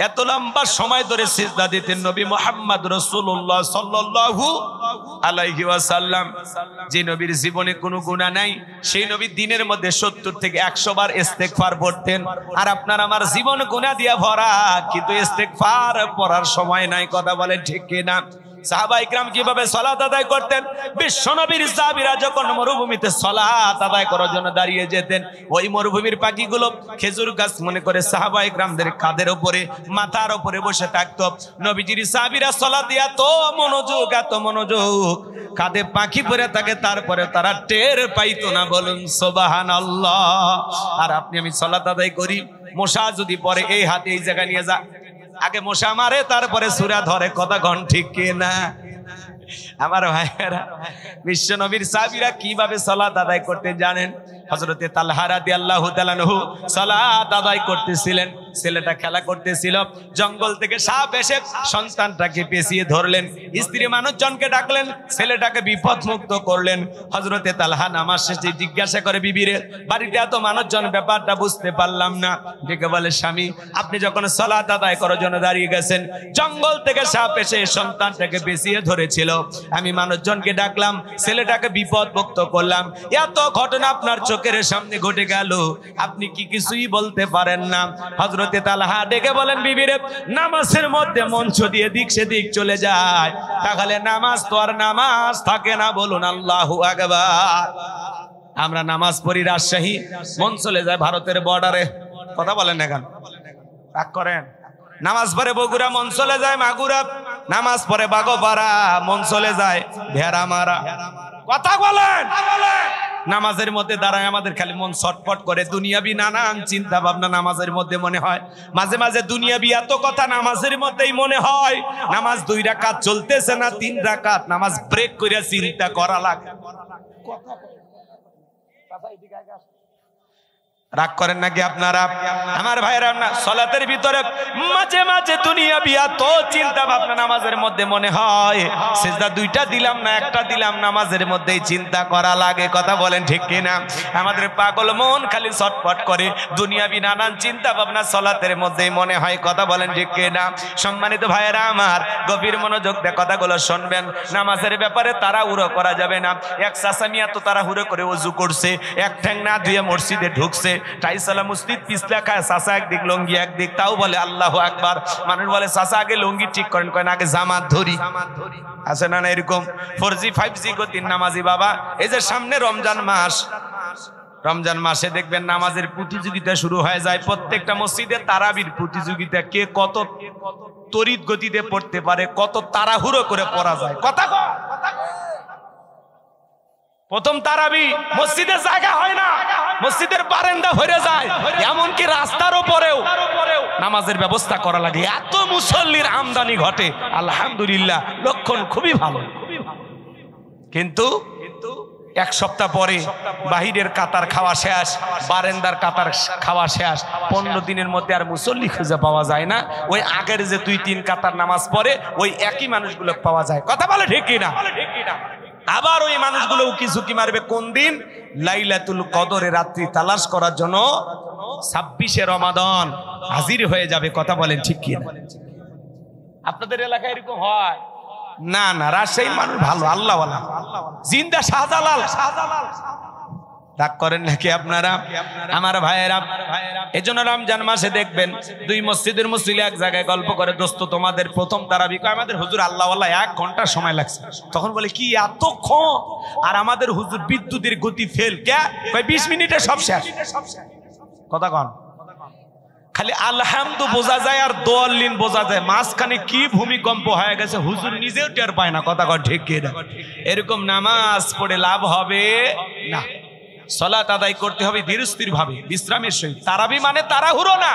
A: এত লম্বা সময় ধরে সিজদা দিতেন নবী মুহাম্মদ রাসূলুল্লাহ সাল্লাল্লাহু আলাইহি ওয়াসাল্লাম। যে নবীর জীবনে কোনো গুনাহ নাই, সেই নবী দিনের মধ্যে 70 থেকে 100 বার ইস্তেগফার পড়তেন। আর আপনার আমার জীবন গুনাহ দিয়ে ভরা, কিন্তু ইস্তেগফার পড়ার সময় নাই। কথা বলেন ঠিক কি না? সাহাবা ইকরাম কিভাবে সালাত আদায় করতেন? বিশ্বনবীর সাহাবীরা যখন মরুভূমিতে সালাত আদায় করার জন্য দাঁড়িয়ে যেতেন, ওই মরুভূমির পাখিগুলো খেজুর গাছ মনে করে সাহাবা ইকরামদের কাঁধের উপরে মাথার উপরে বসে থাকতো। নবীজির সাহাবীরা সালাতে এত মনোযোগ, কাঁধে পাখি পরে থাকে, তারপরে তারা টের পাইতো না। বলুন সুবহানাল্লাহ। আর আপনি আমি সালাত আদায় করি, মশা যদি পরে এই হাতে এই জায়গায় নিয়ে যা, আগে মশা মারে তারপরে সূরা ধরে। কথা কোন ঠিক কি না? আমার ভাইয়েরা, বিশ্ব নবীর সাহাবীরা কিভাবে সালাত আদায় করতে জানেন? হযরতে তালহা রাদিয়াল্লাহু তাআলা আনহু সালাত আদায় করতেছিলেন, ছেলেটা খেলা করতেছিল, জঙ্গল থেকে সাপ এসে সন্তানটাকে পেঁচিয়ে ধরলেন, স্ত্রী মানুষজনকে ডাকলেন, ছেলেটাকে বিপদ মুক্ত করলেন। হযরতে তালহা নামাজ শেষে জিজ্ঞাসা করে বিবিরে, বাড়িতে এত মানুষজন, ব্যাপারটা বুঝতে পারলাম না। ডেকে বলে স্বামী আপনি যখন সালাত আদায় করার জন্য দাঁড়িয়ে গেছেন, জঙ্গল থেকে সাপ এসে সন্তানটাকে পেঁচিয়ে ধরেছিল, আমি মানুষজনকে ডাকলাম, ছেলেটাকে বিপদ মুক্ত করলাম, এত ঘটনা আপনার চোখের সামনে ঘটে গেল, আপনি কি কিছুই বলতে পারেন না? হযরতে তালহা ডেকে বলেন বিবিরে, নামাজের মধ্যে মঞ্চ দিয়ে দিক সেদিক চলে যায়, তাহলে নামাজ তো আর নামাজ থাকে না। বলুন আল্লাহু আকবার। আমরা নামাজ পড়ি রাজশাহী, মন চলে যায় ভারতের বর্ডারে। কথা বলেন না কেন? রাগ করেন? নামাজ পড়ে বগুড়া, মন চলে যায় মাগুরা। নামাজ পড়ে বাগোপাড়া, মন চলে যায় ভেড়ামারা। কথা বলেন। নামাজের মধ্যে দাঁড়ায় আমাদের খালি মন ছটফট করে, দুনিয়াবি নানান চিন্তা ভাবনা নামাজের মধ্যে মনে হয়। মাঝে মাঝে দুনিয়াবি এত কথা নামাজের মধ্যেই মনে হয়। নামাজ 2 রাকাত চলতেছে না 3 রাকাত, নামাজ ব্রেক করে চিন্তা করা লাগে। রাগ করেন নাকি আপনারা? আমার ভাইরা, না সালাতের ভিতরে মাঝে মাঝে দুনিয়াবি এত চিন্তা ভাবনা নামাজের মধ্যে মনে হয়। সিজদা 2টা দিলাম না 1টা দিলাম, নামাজের মধ্যেই চিন্তা করা লাগে। কথা বলেন ঠিক কিনা? আমাদের পাগল মন খালি ছটফট করে, দুনিয়াবি নানান চিন্তা ভাবনা সালাতের মধ্যেই মনে হয়। কথা বলেন ঠিক কিনা? সম্মানিত ভাইরা আমার, গভীর মনোযোগ দিয়ে কথাগুলো শুনবেন। নামাজের ব্যাপারে তাড়াহুড়ো করা যাবে না। এক চাচা মিয়া তো তাড়াহুড়ো করে ওযু করছে, এক ঠ্যাং না ধুয়ে মসজিদে ঢুকছে, টাইসালা মসজিদ পিছলা খায়, চাচা একদিক লঙ্গি একদিক, তাও বলে আল্লাহু আকবার। মানুষ বলে চাচা আগে লঙ্গি ঠিক করেন, কয় না আগে জামাত ধরি। আছে না এরকম 4G 5G গতির নামাজি বাবা। এই যে সামনে রমজান মাস, রমজান মাসে দেখবেন নামাজের প্রতিযোগিতা শুরু হয়ে যায়। প্রত্যেকটা মসজিদে তারাবির প্রতিযোগিতা, কে কত তড়িৎ গতিতে পড়তে পারে, কত তাড়াহুড়ো করে পড়া যায়। কথা প্রথম তারাবি মসজিদের জায়গা হয় না, মসজিদের বারান্দা ভরে যায়, এমনকি রাস্তার উপরেও নামাজের ব্যবস্থা করা লাগে। এত মুসল্লির আমদানি ঘটে, আলহামদুলিল্লাহ, লক্ষণ খুবই ভালো। কিন্তু এক সপ্তাহ পরে বাহিরের কাতার খাওয়া শেষ, বারান্দার কাতার খাওয়া শেষ, 15 দিনের মধ্যে আর মুসল্লি খুঁজে পাওয়া যায় না। ওই আগের যে 2-3 কাতার নামাজ পড়ে ওই একই মানুষগুলো পাওয়া যায়। কথা বলে ঠিক কিনা? আবার ওই মানুষগুলো উকি ঝুঁকি মারবে কোন দিন? লাইলাতুল কদরে রাত্রি তালাশ করার জন্য 26শে রমাদান হাজির হয়ে যাবে। কথা বলেন ঠিক কিনা? আপনাদের এলাকায় এরকম হয় না? না, রাজশাহীর মানুষ ভালো, আল্লাহওয়ালা, জিন্দা শাহজালাল। রাগ করেন নাকি আপনারা আমার ভাইয়েরা? এজন্য রমজান মাসে দেখবেন 2 মসজিদের মুসল্লি এক জায়গায় গল্প করে, দোস্ত তোমাদের প্রথম তারাবি কয় আমাদের হুজুর আল্লাহওয়ালা 1 ঘন্টা সময় লাগছে। তখন বলে কি এতক্ষণ? আর আমাদের হুজুর বিদ্যুতের গতি ফেল কে? কয় 20 মিনিটে সব শেষ। কথা কন, খালি আলহামদু বোঝা যায় আর দোয়াল্লিন বোঝা যায়, মাঝখানে কি ভূমিকম্প হয়ে গেছে হুজুর নিজেও টের পায় না। কথা কন ঠিক কি না? এরকম নামাজ পড়ে লাভ হবে না। সালাত আদায় করতে হবে ধীরস্থির ভাবে, বিশ্রামের সহিত। তারাবি মানে তাড়াহুড়ো না,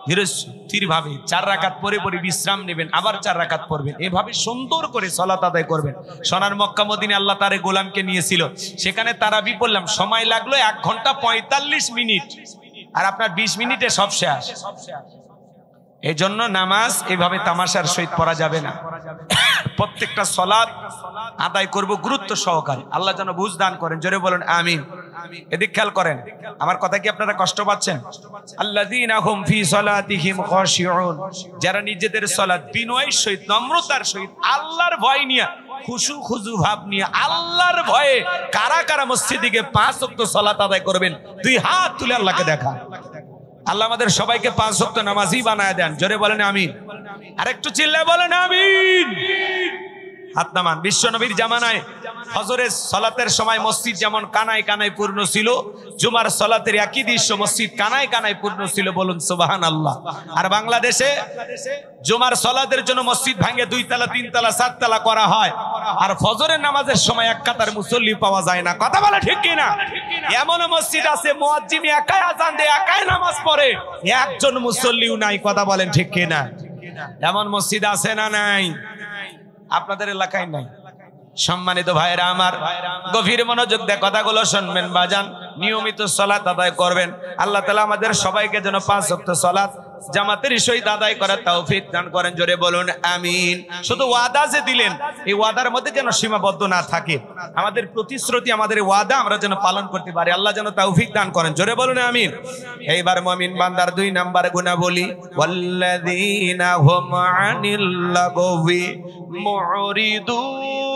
A: ধীরস্থির ভাবে 4 রাকাত পরে পরে বিশ্রাম নেবেন, আবার 4 রাকাত পড়বেন, এভাবে সুন্দর করে সালাত আদায় করবেন। সোনার মক্কা মদিনা আল্লাহ তার গোলামকে নিয়েছিল, সেখানে তারাবি পড়লাম, সময় লাগলো 1 ঘন্টা 45 মিনিট, আর আপনার 20 মিনিটে সব শেষ। এই জন্য নামাজ এভাবে তামাশার সহিত পড়া যাবে না। প্রত্যেকটা সালাত আদায় করব গুরুত্ব সহকারে। আল্লাহ যেন বুঝ দান করেন, জোরে বলেন আমিন। এদিক খেয়াল করেন, আমার কথা কি আপনারা কষ্ট পাচ্ছেন? আল্লাযীনা হুম ফি সালাতিহিম খাশিউন, যারা নিজেদের সালাত বিনয়ের সহিত, নম্রতার সহিত, আল্লাহর ভয় নিয়ে, খুশু খুজু ভাব নিয়ে, আল্লাহর ভয়ে কারা কারা মসজিদে গিয়ে 5 ওয়াক্ত সালাত আদায় করবেন? 2 হাত তুলে আল্লাহকে দেখা। আল্লাহ আমাদের সবাইকে 5 ওয়াক্ত নামাজি বানায় দেন, জোরে বলেন আমিন। আর একটু চিল্লায় বলেন আমিন। হাত নামান। বিশ্ব নবীর জামানায় ফজরের সালাতের সময় মসজিদ যেমন কানায় কানায় পূর্ণ ছিল, জুমার সালাতের একই দৃশ্য মসজিদ কানায় কানায় পূর্ণ ছিল, বলুন সুবহানাল্লাহ। আর বাংলাদেশে জুমার সালাতের জন্য মসজিদ ভাঙে 2 তলা 3 তলা 4 তলা করা হয়, আর ফজরের নামাজের সময় 1 কাতার মুসল্লি পাওয়া যায় না। কথা বলে ঠিক কিনা? এমন মসজিদ আছে মুয়াজ্জিন একাই আযান দেয়, একাই নামাজ পড়ে, একজন মুসল্লিও নাই। কথা বলেন ঠিক কিনা? এমন মসজিদ আছে না নাই? আপনাদের এলাকায় নাই। সম্মানিত ভাইরা আমার, গভীর মনোযোগ দিয়ে কথাগুলো শুনবেন বাজান, নিয়মিত সালাত আদায় করবেন। আল্লাহ তাআলা আমাদের সবাইকে যেন 5 ওয়াক্ত সালাত জামাতের সহিত আদায় করার তৌফিক দান করেন, জোরে বলুন আমিন। শুধু ওয়াদা যে দিলেন, এই ওয়াদার মধ্যে যেন সীমাবদ্ধ না থাকে, আমাদের প্রতিশ্রুতি, আমাদের ওয়াদা আমরা যেন পালন করতে পারি, আল্লাহ যেন তৌফিক দান করেন, জোরে বলুন আমিন। এইবার মুমিন বান্দার 2 নাম্বার গুণাবলী, ওয়াল্লাযীনা হুম আনিল লাগবি মুরিদুন।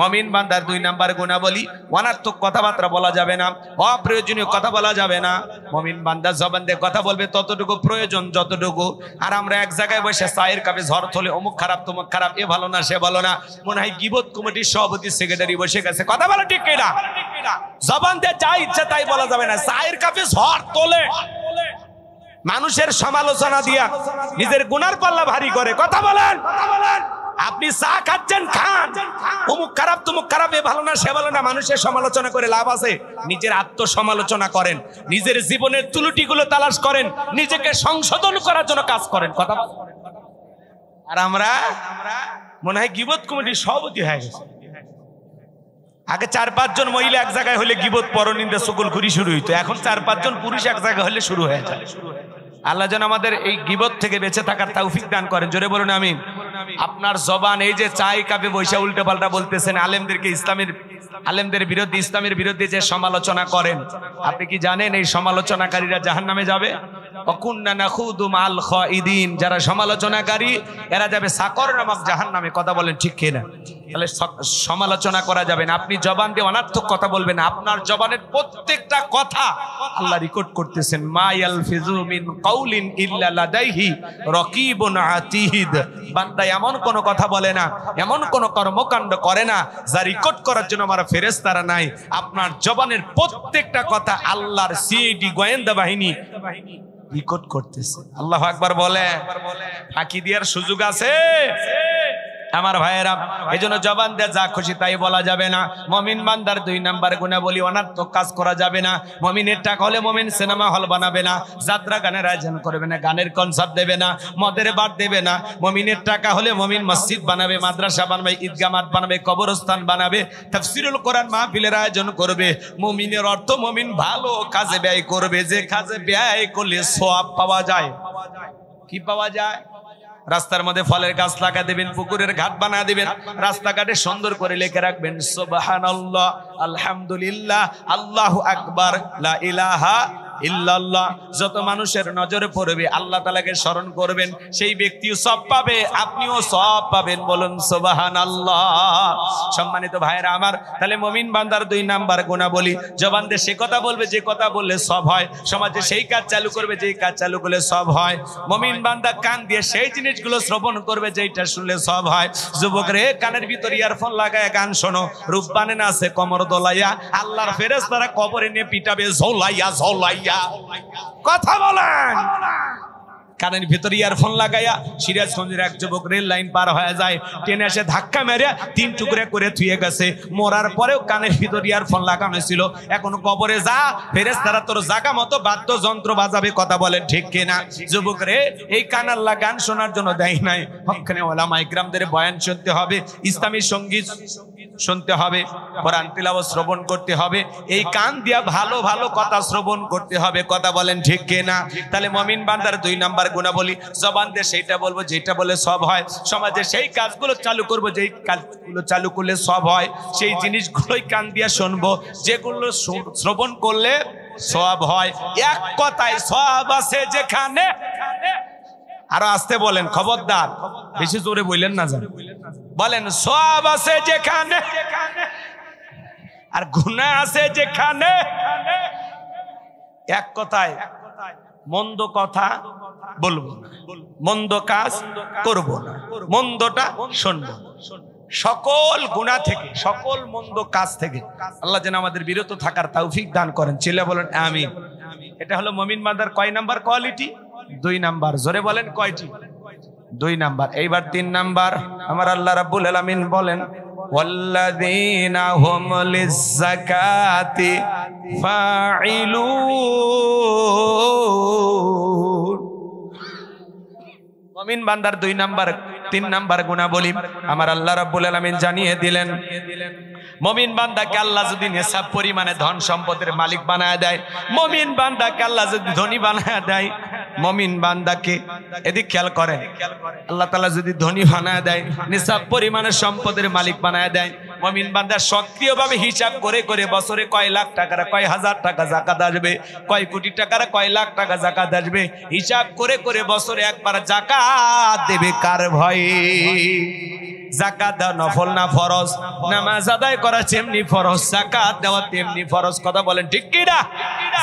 A: মুমিন বান্দার 2 নাম্বার গুণাবলী, অনার্থক কথাবার্তা বলা যাবে না, অপ্রয়োজনীয় কথা বলা যাবে না। মুমিন বান্দা জবান দিয়ে কথা বলবে ততটুকু প্রয়োজন যতটুকু। আর আমরা এক জায়গায় বসে চায়ের কাপে ঝড় তোলে, অমুক খারাপ তমুক খারাপ, এ ভালো না সে ভালো না, মনে হয় গীবত কমিটির সভাপতি সেক্রেটারি বসে গেছে। কথা বলা ঠিক কিনা? জবান দিয়ে যা ইচ্ছা তাই বলা যাবে না। চায়ের কাপে ঝড় তোলে, মানুষের সমালোচনা দিয়া নিজের গুনার পাল্লা ভারী করে। কথা বলেন। আপনি চা খাচ্ছেন, খান, অমুক খারাপ তমুক খারাপ, এ ভালো না সে ভালো না, মানুষের সমালোচনা করে লাভ আছে? নিজের আত্মসমালোচনা করেন, নিজের জীবনের ত্রুটিগুলো তালাশ করেন, নিজেকে সংশোধন করার জন্য কাজ করেন। কথা বলেন। আর আমরা মনে হয় গীবত কমিটির সভাপতি হয়ে গেছে। আগে 4-5 জন মহিলা এক জায়গায় হলে গীবত, পরনিন্দা, চুগলখড়ি শুরু হইতো, এখন 4-5 জন পুরুষ এক জায়গায় হলে শুরু হয়ে যায়। আল্লাহ যেন আমাদের এই গীবত থেকে বেঁচে থাকার তৌফিক দান করেন, জোরে বলুন আমিন। আপনার জবান, এই যে চাই কাপে বৈশা উল্টো পাল্টা বলতেছেন, আলেমদেরকে, আলেমদের বিরুদ্ধে, ইসলামের বিরুদ্ধে যে সমালোচনা করেন, আপনি কি জানেন এই সমালোচনাকারীরা জাহান্নামে যাবে? ওয়াকুন্না নাখুদু মাল খাইদিন, যারা সমালোচনাকারী এরা যাবে সাকর নামক জাহান্নামে। কথা বলেন ঠিক কিনা? তাহলে সমালোচনা করা যাবে না। আপনি জবান দিয়ে অনার্থক কথা বলবেন, আপনার জবানের প্রত্যেকটা কথা আল্লাহ রেকর্ড করতেছেন। মা ইয়ালফিজু মিন কাউলিন ইল্লা লাদাইহি রাকিবুন আতীদ। বান্দা এমন কোন কথা বলে না, এমন কোন কর্মকাণ্ড করে না যা রেকর্ড করার জন্য আমার ফেরেশতারা নাই। আপনার জবানের প্রত্যেকটা কথা আল্লাহর সিআইডি গোয়েন্দা বাহিনী রেকর্ড করতেছে। আল্লাহু আকবার বলে, ফাঁকি দেওয়ার সুযোগ আছে? আমার ভাইয়েরা, এজন্য জবান দিয়ে যা খুশি তাই বলা যাবে না। মুমিন বান্দার 2 নাম্বার গুণাবলী, অনার্থক কাজ করা যাবে না। মুমিনের টাকা হলে মুমিন সিনেমা হল বানাবে না, যাত্রা গানের আয়োজন করবে না, গানের কনসার্ট দেবে না, মদের বার দেবে না। মুমিনের টাকা হলে মুমিন মসজিদ বানাবে, মাদ্রাসা বানাবে, ঈদগাহ মাঠ বানাবে, কবরস্থান বানাবে, তাফসীরুল কোরআন মাহফিলের আয়োজন করবে। মুমিনের অর্থ মুমিন ভালো কাজে ব্যয় করবে, যে কাজে ব্যয় করলে সওয়াব পাওয়া যায়। কি পাওয়া যায়? রাস্তার মধ্যে ফলের গাছ লাগা দেবেন, পুকুরের ঘাট বানা দিবেন, রাস্তাঘাটে সুন্দর করে লিখে রাখবেন সুবহানাল্লাহ, আলহামদুলিল্লাহ, আল্লাহু আকবার, লা ইলাহা ইল্লাল্লাহ। যত মানুষের নজরে পড়বে আল্লাহ তাআলাকে স্মরণ করবেন, সেই ব্যক্তিও সওয়াব পাবে, আপনিও সওয়াব পাবেন। বলুন সুবহানাল্লাহ। সম্মানিত ভাইরা আমার, তাহলে মুমিন বান্দার 2 নাম্বার গুণাবলী, জবান দিয়ে সে কথা বলবে যে কথা বললে সওয়াব হয়, সমাজে সেই কাজ চালু করবে যেই কাজ চালু করলে সওয়াব হয়। মুমিন বান্দা কান দিয়ে সেই জিনিসগুলো শ্রবণ করবে যেইটা শুনলে সওয়াব হয়। যুবক রে, কানের ভিতর ইয়ারফোন লাগায় গান শোনো, রূপবানে না আছে কমর দোলাইয়া, আল্লাহর ফেরেশতারা কবরে নিয়ে পিটাবে ঝোলাইয়া ঝোলাইয়া। কথা বলেন। কানের ভিতর ইয়ারফোন লাগাইয়া সিরাজগঞ্জের এক যুবক রেল লাইন পার হয়ে যায়, ট্রেনে এসে ধাক্কা মেরে 3 টুকরে করে থুয়ে গেছে। মরার পরেও কানের ভিতর ইয়ারফোন লাগানো ছিল। এখন কবরে যা, ফেরেশতারা তোর জায়গা মতো বাদ্যযন্ত্র বাজাবে। কথা বলেন ঠিক কিনা? যুবক রে, এই কান আল্লাহ গান শোনার জন্য দেয় নাই। ওখানে ওলামা ইকরামদের বয়ান শুনতে হবে, ইসলামী সঙ্গীত শুনতে হবে, কোরআন তিলাওয়াত শ্রবণ করতে হবে, এই কান দিয়া ভালো ভালো কথা শ্রবণ করতে হবে। কথা বলেন ঠিক কিনা? তাহলে মুমিন বান্দার 2 নাম্বার গুণাবলী, জবান দিয়ে সেইটা বলবো যেটা বলে সওয়াব হয়, সমাজে সেই কাজগুলো চালু করব যেই কাজগুলো চালু করলে সওয়াব হয়, সেই জিনিসগুলোই কান দিয়া শুনবো, যেগুলো শ্রবণ করলে সওয়াব হয়। এক কথায় সওয়াব আছে যেখানে, আরো আসতে বলেন, খবরদার বেশি জোরে বললেন না, জান বলেন, সওয়াব আছে যেখানে আর গুনাহ আছে যেখানে। এক কথায় মন্দ কথা বলবো না, মন্দ কাজ করব না, মন্দটা শুনবো। সকল গুনাহ থেকে, সকল মন্দ কাজ থেকে আল্লাহ যেন আমাদের বিরত থাকার তৌফিক দান করেন। চিল্লা বলেন আমিন। এটা হলো মুমিন বান্দার কয় নাম্বার কোয়ালিটি? 2 নাম্বার। জোরে বলেন কয়টি? 2 নাম্বার। এইবার 3 নাম্বার। আমার আল্লাহ রাব্বুল আলামিন বলেন, ওয়াল্লাযীনা হুম লিয-যাকাতি ফাঈলুন। মুমিন বান্দার 2 নাম্বার 3 নাম্বার গুণাবলী আমার আল্লাহ রাব্বুল আলামিন জানিয়ে দিলেন। মুমিন বান্দাকে আল্লাহ যদি নেশাব পরিমাণে ধন সম্পদের মালিক বানায় দেয়, মুমিন বান্দাকে আল্লাহ যদি ধনী বানায় দেয়, মুমিন বান্দাকে, এদিক খেয়াল করেন, আল্লাহ তাআলা যদি ধনী বানায় দেয়, নেশাব পরিমাণে সম্পদের মালিক বানায় দেয়, মুমিন বান্দা সক্রিয়ভাবে হিসাব করে করে বছরে কয় লাখ টাকার, কয় হাজার টাকা যাকাত আসবে, কয় কোটি টাকার, কয় লাখ টাকা যাকাত আসবে, হিসাব করে করে বছরে একবার যাকাত দেবে। কার ভয়ে? যাকাত দেওয়া নফল না ফরজ, নামাজ আদায় করা যেমনি ফরজ, যাকাত দেওয়া তেমনি ফরজ। কথা বলেন ঠিক কি না?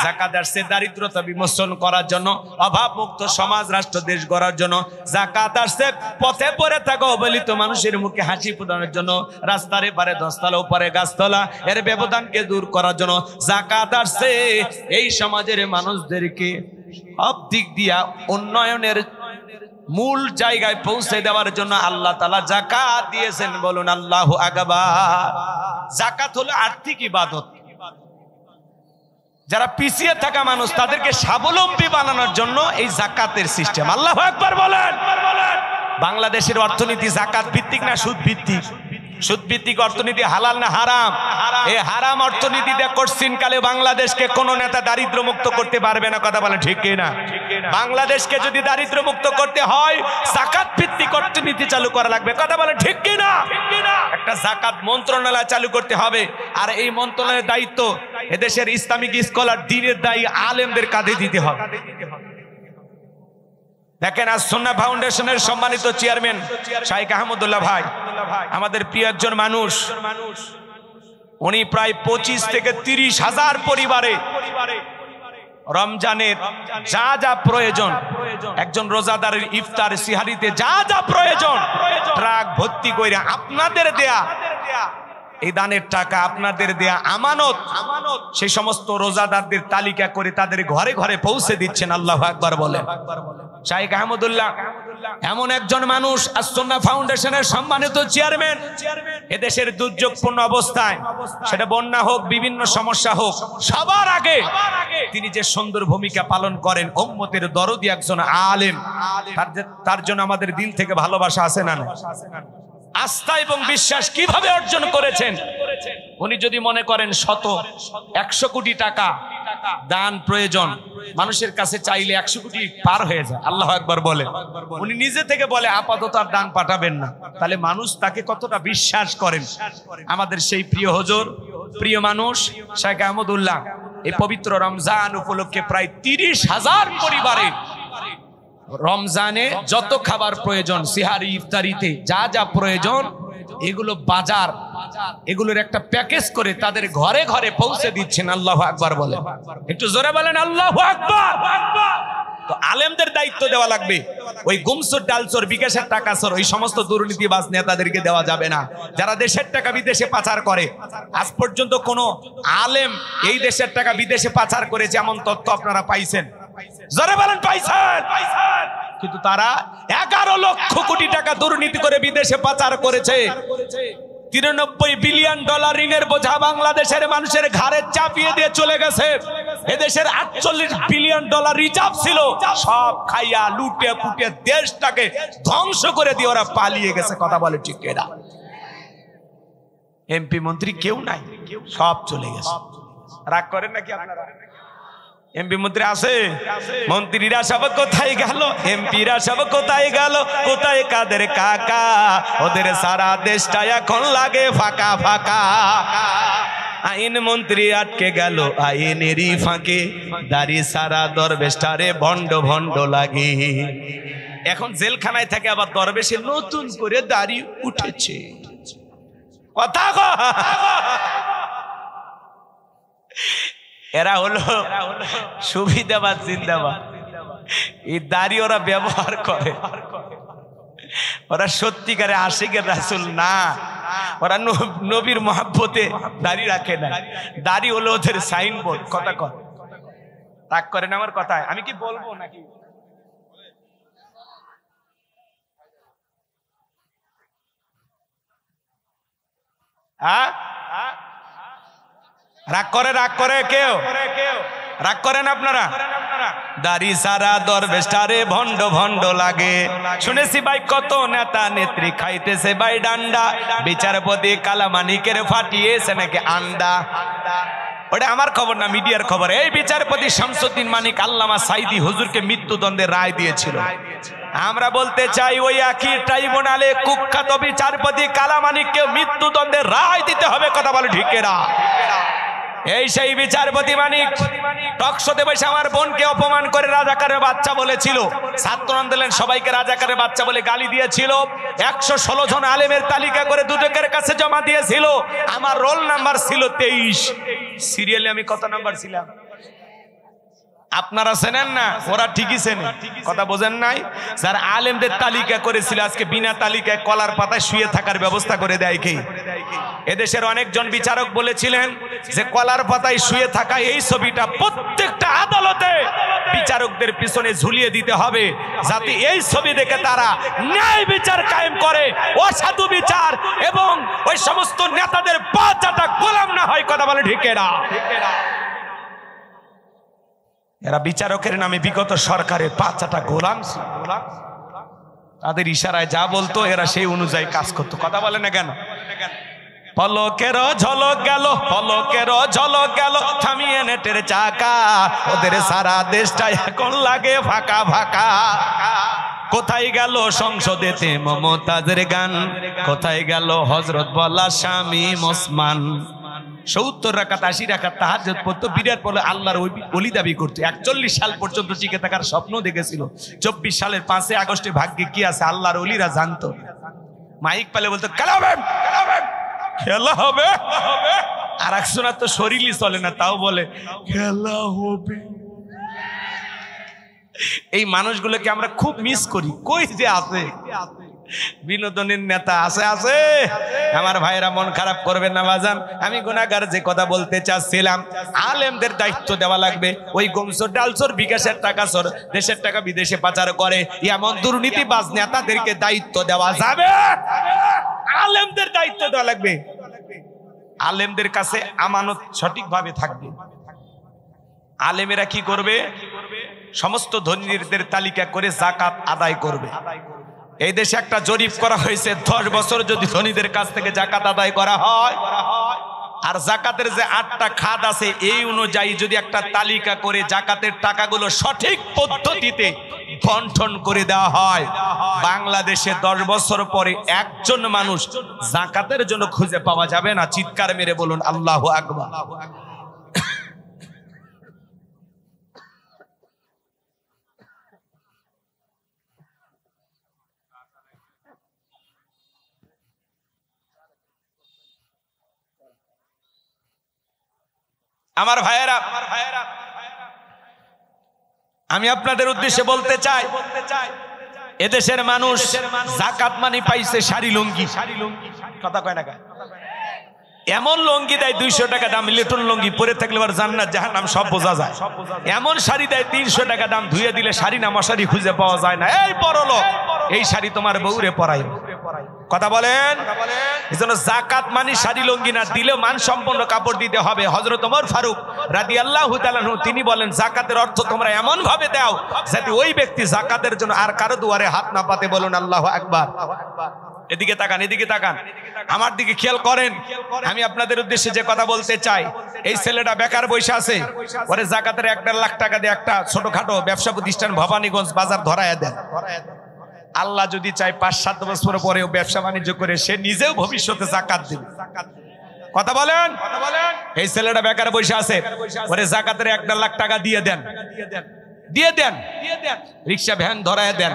A: যাকাত আসছে দারিদ্রতা বিমোচন করার জন্য, অভাব মুক্ত সমাজ রাষ্ট্র দেশ গড়ার জন্য। যাকাত আসছে পথে পড়ে থাকা অবহেলিত মানুষের মুখে হাসি ফোটানোর জন্য, রাস্তার এপারে 10 তলা উপরে গাছতলা এর ব্যবধানকে দূর করার জন্য। যাকাত আসছে এই সমাজের মানুষদেরকে সব দিক দিয়া উন্নয়নের মূল জায়গায় পৌঁছে দেওয়ার জন্য আল্লাহ তাআলা যাকাত দিয়েছেন। বলুন আল্লাহু আকবার। যাকাত হলো আর্থিক ইবাদত। যারা পিছিয়ে থাকা মানুষ তাদেরকে স্বাবলম্বী বানানোর জন্য এই যাকাতের সিস্টেম। আল্লাহু আকবার বলেন। বাংলাদেশের অর্থনীতি যাকাত ভিত্তিক না সুদ ভিত্তিক? সুদ ভিত্তিক অর্থনীতি। হালাল না হারাম? এই হারাম অর্থনীতিতে কোশ্চিন কালে বাংলাদেশকে কোন নেতা দারিদ্র মুক্ত করতে পারবে না। কথা বলেন ঠিক কিনা? বাংলাদেশকে যদি দারিদ্র মুক্ত করতে হয় যাকাত ভিত্তিক অর্থনীতি চালু করা লাগবে। কথা বলেন ঠিক কিনা? একটা যাকাত মন্ত্রণালয় চালু করতে হবে, আর এই মন্ত্রণালয়ের দায়িত্ব এদেশের ইসলামিক স্কলার, দ্বীনের দায়ী আলেমদের কাঁধে দিতে হবে। দেখেন, আজ সুন্নাহ ফাউন্ডেশনের সম্মানিত চেয়ারম্যান শাইখ আহমদুল্লাহ ভাই, আমাদের প্রিয় একজন মানুষ, উনি প্রায় 25 থেকে 30 হাজার পরিবারে রমজানের যা যা প্রয়োজন, একজন রোজাদারের ইফতার সিহারিতে যা যা প্রয়োজন, ট্রাক ভর্তি করে আপনাদের দেয়া এই দানের টাকা, আপনাদের দেয়া আমানত, সেই সমস্ত রোজাদারদের তালিকা করে তাদের ঘরে ঘরে পৌঁছে দিচ্ছেন। আল্লাহু আকবার বলেন। শাইখ আহমদুল্লাহ এমন একজন মানুষ আস-সুন্নাহ ফাউন্ডেশনের সম্মানিত চেয়ারম্যান, এদেশের দুর্যোগপূর্ণ অবস্থায়, সেটা বন্যা হোক, বিভিন্ন সমস্যা হোক, সবার আগে তিনি যে সুন্দর ভূমিকা পালন করেন, উম্মতের দরদি একজন আলেম, তার জন্য আমাদের দিল থেকে ভালোবাসা আছে না? আস্থা এবং বিশ্বাস কিভাবে অর্জন করেছেন? উনি যদি মনে করেন 100 কোটি টাকা দান প্রয়োজন, মানুষের কাছে চাইলে 100 কোটি পার হয়ে যায়, আল্লাহু আকবার বলে, উনি নিজে থেকে বলে আপাতত আর দান পাঠাবেন না, তাহলে মানুষ তাকে কতটা বিশ্বাস করেন? আমাদের সেই প্রিয় হুজুর, প্রিয় মানুষ শেখ আহমদুল্লাহ এই পবিত্র রমজান উপলক্ষে প্রায় 30,000 পরিবারে রমজানে যত খাবার প্রয়োজন, সিহারি ইফতারিতে যা যা প্রয়োজন, এগুলো বাজার, এগুলোর একটা প্যাকেজ করে তাদের ঘরে ঘরে পৌঁছে দিচ্ছেন। আল্লাহু আকবার বলেন, একটু জোরে বলেন আল্লাহু আকবার। তো আলেমদের দায়িত্ব দেওয়া লাগবে। ওই গুমসুর ডালচোর বিকাশের টাকা চোর ওই সমস্ত দুর্নীতিবাজ নেতাদেরকে দেওয়া যাবে না, যারা দেশের টাকা বিদেশে পাচার করে। আজ পর্যন্ত কোন আলেম এই দেশের টাকা বিদেশে পাচার করেছে এমন তথ্য আপনারা পাইছেন? জোরে বলেন পাইছেন? কিন্তু তারা 11 লক্ষ কোটি টাকা দুর্নীতি করে বিদেশে পাচার করেছে। 93 বিলিয়ন ডলার ঋণের বোঝা বাংলাদেশের মানুষের ঘাড়ে চাপিয়ে দিয়ে চলে গেছে। এদেশের 48 বিলিয়ন ডলার রিজার্ভ ছিল, সব খাইয়া লুটে পুটে দেশটাকে ধ্বংস করে দিয়ে ওরা পালিয়ে গেছে। কথা বলে ঠিক এরা? এমপি মন্ত্রী কেউ নাই, সব চলে গেছে। রাগ করেন নাকি আপনারা? এমপি মন্ত্রী আছে, মন্ত্রীরা সব কোথায় গেল? এমপিরা সব কোথায় গেল? কোথায় কাদের কাকা? ওদের সারা দেশটা এখন লাগে ফাঁকা ফাঁকা। আইন মন্ত্রী আটকে গেল আইনেরই ফাঁকে, দাড়ি সারা দরবেশটারে ভণ্ড ভণ্ড লাগে। এখন জেলখানায় থাকে, আবার দরবেশে নতুন করে দাড়ি উঠেছে। কথা এরা হলো সুবিধাবাদ জিন্দাবাদ। এই দাড়ি ওরা ব্যবহার করে, ওরা সত্যিকারে আশিকের রাসূল না, ওরা নবীর মহব্বতে দাড়ি রাখে না। দাড়ি হলো ওদের সাইনবোর্ড। কথা কর, রাগ করেন আমার কথায়? আমি কি বলবো নাকি? হ্যাঁ, রাগ করে? রাগ করে কেউ? রাগ করেন আপনারা? দাড়ি সারা দরবেশটারে ভণ্ড ভণ্ড লাগে। শুনেছি ভাই কত নেতা নেত্রী খাইতেছে ভাই ডান্ডা, বিচারপতি কালামানিকের ফাটিয়েছে নাকি আন্ডা। ওটা আমার খবর না, মিডিয়ার খবর। এই বিচারপতি শামসুদ্দিন মানিক আল্লামা সাইদি হুজুরকে মৃত্যুদণ্ডের রায় দিয়েছিল। আমরা বলতে চাই ওই একই ট্রাইব্যুনালে কুখ্যাত বিচারপতি কালামানিককে মৃত্যুদণ্ডের রায় দিতে হবে। কথা বলে ঠিক এরা? এই সেই বিচারপতি মানিক টকশোতে বসে আমার বোনকে অপমান করে রাজাকারের বাচ্চা বলেছিল। ছাত্র আন্দোলন সবাইকে রাজাকারের বাচ্চা বলে গালি দিয়েছিল। 116 জন আলেমের তালিকা করে দুদকের কাছে জমা দিয়েছিল। আমার রোল নাম্বার ছিল 23। সিরিয়ালে আমি কত নাম্বার ছিলাম আপনারা চেনেন না? ওরা ঠিকই চেনে। কথা বোঝেন নাই? যারা আলেমদের তালিকা করেছিল আজকে বিনা তালিকায় কলার পাতায় শুয়ে থাকার ব্যবস্থা করে দেয় কে? এদেশের অনেকজন বিচারক বলেছিলেন যে কলার পাতায় শুয়ে থাকা এই ছবিটা প্রত্যেকটা আদালতে বিচারকদের পিছনে ঝুলিয়ে দিতে হবে, যাতে এই ছবি দেখে তারা ন্যায় বিচার কায়েম করে, অসাধু বিচার এবং ওই সমস্ত নেতাদের পা চাটা গোলাম না হয়। কথা বলে ঠিক এরা? এরা বিচারকের নামে বিগত সরকারের পাঁচাটা গোলাম ছিল। তাদের ইশারায় যা বলতো এরা সেই অনুযায়ী কাজ করতো। কথা বলে না কেন? পলকের ঝলক গেল, পলকের ঝলক গেল, থামিয়ে নেটের চাকা, ওদের সারা দেশটা এখন লাগে ফাঁকা ফাঁকা। কোথায় গেল সংসদেতে মমতাজের গান? কোথায় গেল হযরত বলা স্বামী ওসমান? 70 রাকাত 80 রাকাত তাহাজ্জুদ পড়তো, বিরাট বলে আল্লাহর ওলি দাবি করতো। 41 সাল পর্যন্ত টিকে থাকার স্বপ্ন দেখেছিল। 24 সালের 5 আগস্টে ভাগ্যে কি আছে আল্লাহর ওলিরা জানতো। মাইক পেলে বলতো খেলা হবে, খেলা হবে। আর একজনের তো শরীরই চলে না, তাও বলে খেলা হবে। এই মানুষগুলোকে আমরা খুব মিস করি। কই যে আছে? বিনোদনের নেতা আছে আছে। আমার ভাইরা মন খারাপ করবেন না বাজান, আমি গুনাহগার যে কথা বলতে চাচ্ছিলাম, আলেমদের দায়িত্ব দেওয়া লাগবে। ওই গমসর ডালসর বিকাশের টাকা সর দেশের টাকা বিদেশে পাচার করে এমন দুর্নীতিবাজ নেতাদেরকে দায়িত্ব দেওয়া যাবে? আলেমদের দায়িত্ব দেওয়া লাগবে। আলেমদের কাছে আমানত সঠিকভাবে থাকবে। আলেমেরা কি করবে? সমস্ত ধনীদের তালিকা করে যাকাত আদায় করবে। এই দেশে একটা জরিপ করা হয়েছে, 10 বছর যদি ধনীদের কাছ থেকে যাকাত আদায় করা হয়, আর যাকাতের যে 8টা খাত আছে এই অনুযায়ী যদি একটা তালিকা করে যাকাতের টাকাগুলো সঠিক পদ্ধতিতে বন্টন করে দেওয়া হয়, বাংলাদেশে 10 বছর পরে একজন মানুষ যাকাতের জন্য খুঁজে পাওয়া যাবে না। চিৎকার মেরে বলুন আল্লাহু আকবার। আমার ভাইয়েরা, আমি আপনাদের উদ্দেশ্যে বলতে চাই, এদেশের মানুষ যাকাত মানে পাইছে শাড়ি লুঙ্গি। কথা কয় না? এমন লুঙ্গি দেয় 200 টাকা দাম, লিটন লুঙ্গি পরে থাকলে আবার জান্নাত জাহান্নাম সব বোঝা যায়। এমন শাড়ি দেয় 300 টাকা দাম, ধুয়ে দিলে শাড়ি না মশারি খুঁজে পাওয়া যায় না। এই পরলোক, এই শাড়ি তোমার বউরে পরাই। কথা বলেন। এজন্য যাকাত মানে শাড়ি লুঙ্গি না, দিলেও মানসম্পন্ন কাপড় দিতে হবে। হযরত ওমর ফারুক রাদিয়াল্লাহু তাআলা আনহু তিনি বলেন, যাকাতের অর্থ তোমরা এমন ভাবে দাও যাতে ওই ব্যক্তি যাকাতের জন্য আর কারো দুয়ারে হাত না পাতে। বলুন আল্লাহু আকবার। এদিকে তাকান, এদিকে তাকান, আমার দিকে খেয়াল করেন। আমি আপনাদের উদ্দেশ্যে যে কথা বলতে চাই, এই ছেলেটা বেকার বসে আছে, ওরে যাকাতের 1.5 লাখ টাকা দিয়ে একটা ছোটখাটো ব্যবসা প্রতিষ্ঠান ভবানীগঞ্জ বাজার ধরায় দেন। আল্লাহ যদি চায় 5-7 বছর পরেও ব্যবসা বাণিজ্য করে সে নিজেও ভবিষ্যতে যাকাত দিবে। কথা বলেন। এই ছেলেটা বেকার বসে আছে, ওরে যাকাতের 1.5 লাখ টাকা দিয়ে দেন, দিয়ে দেন, রিক্সা ভ্যান ধরায় দেন,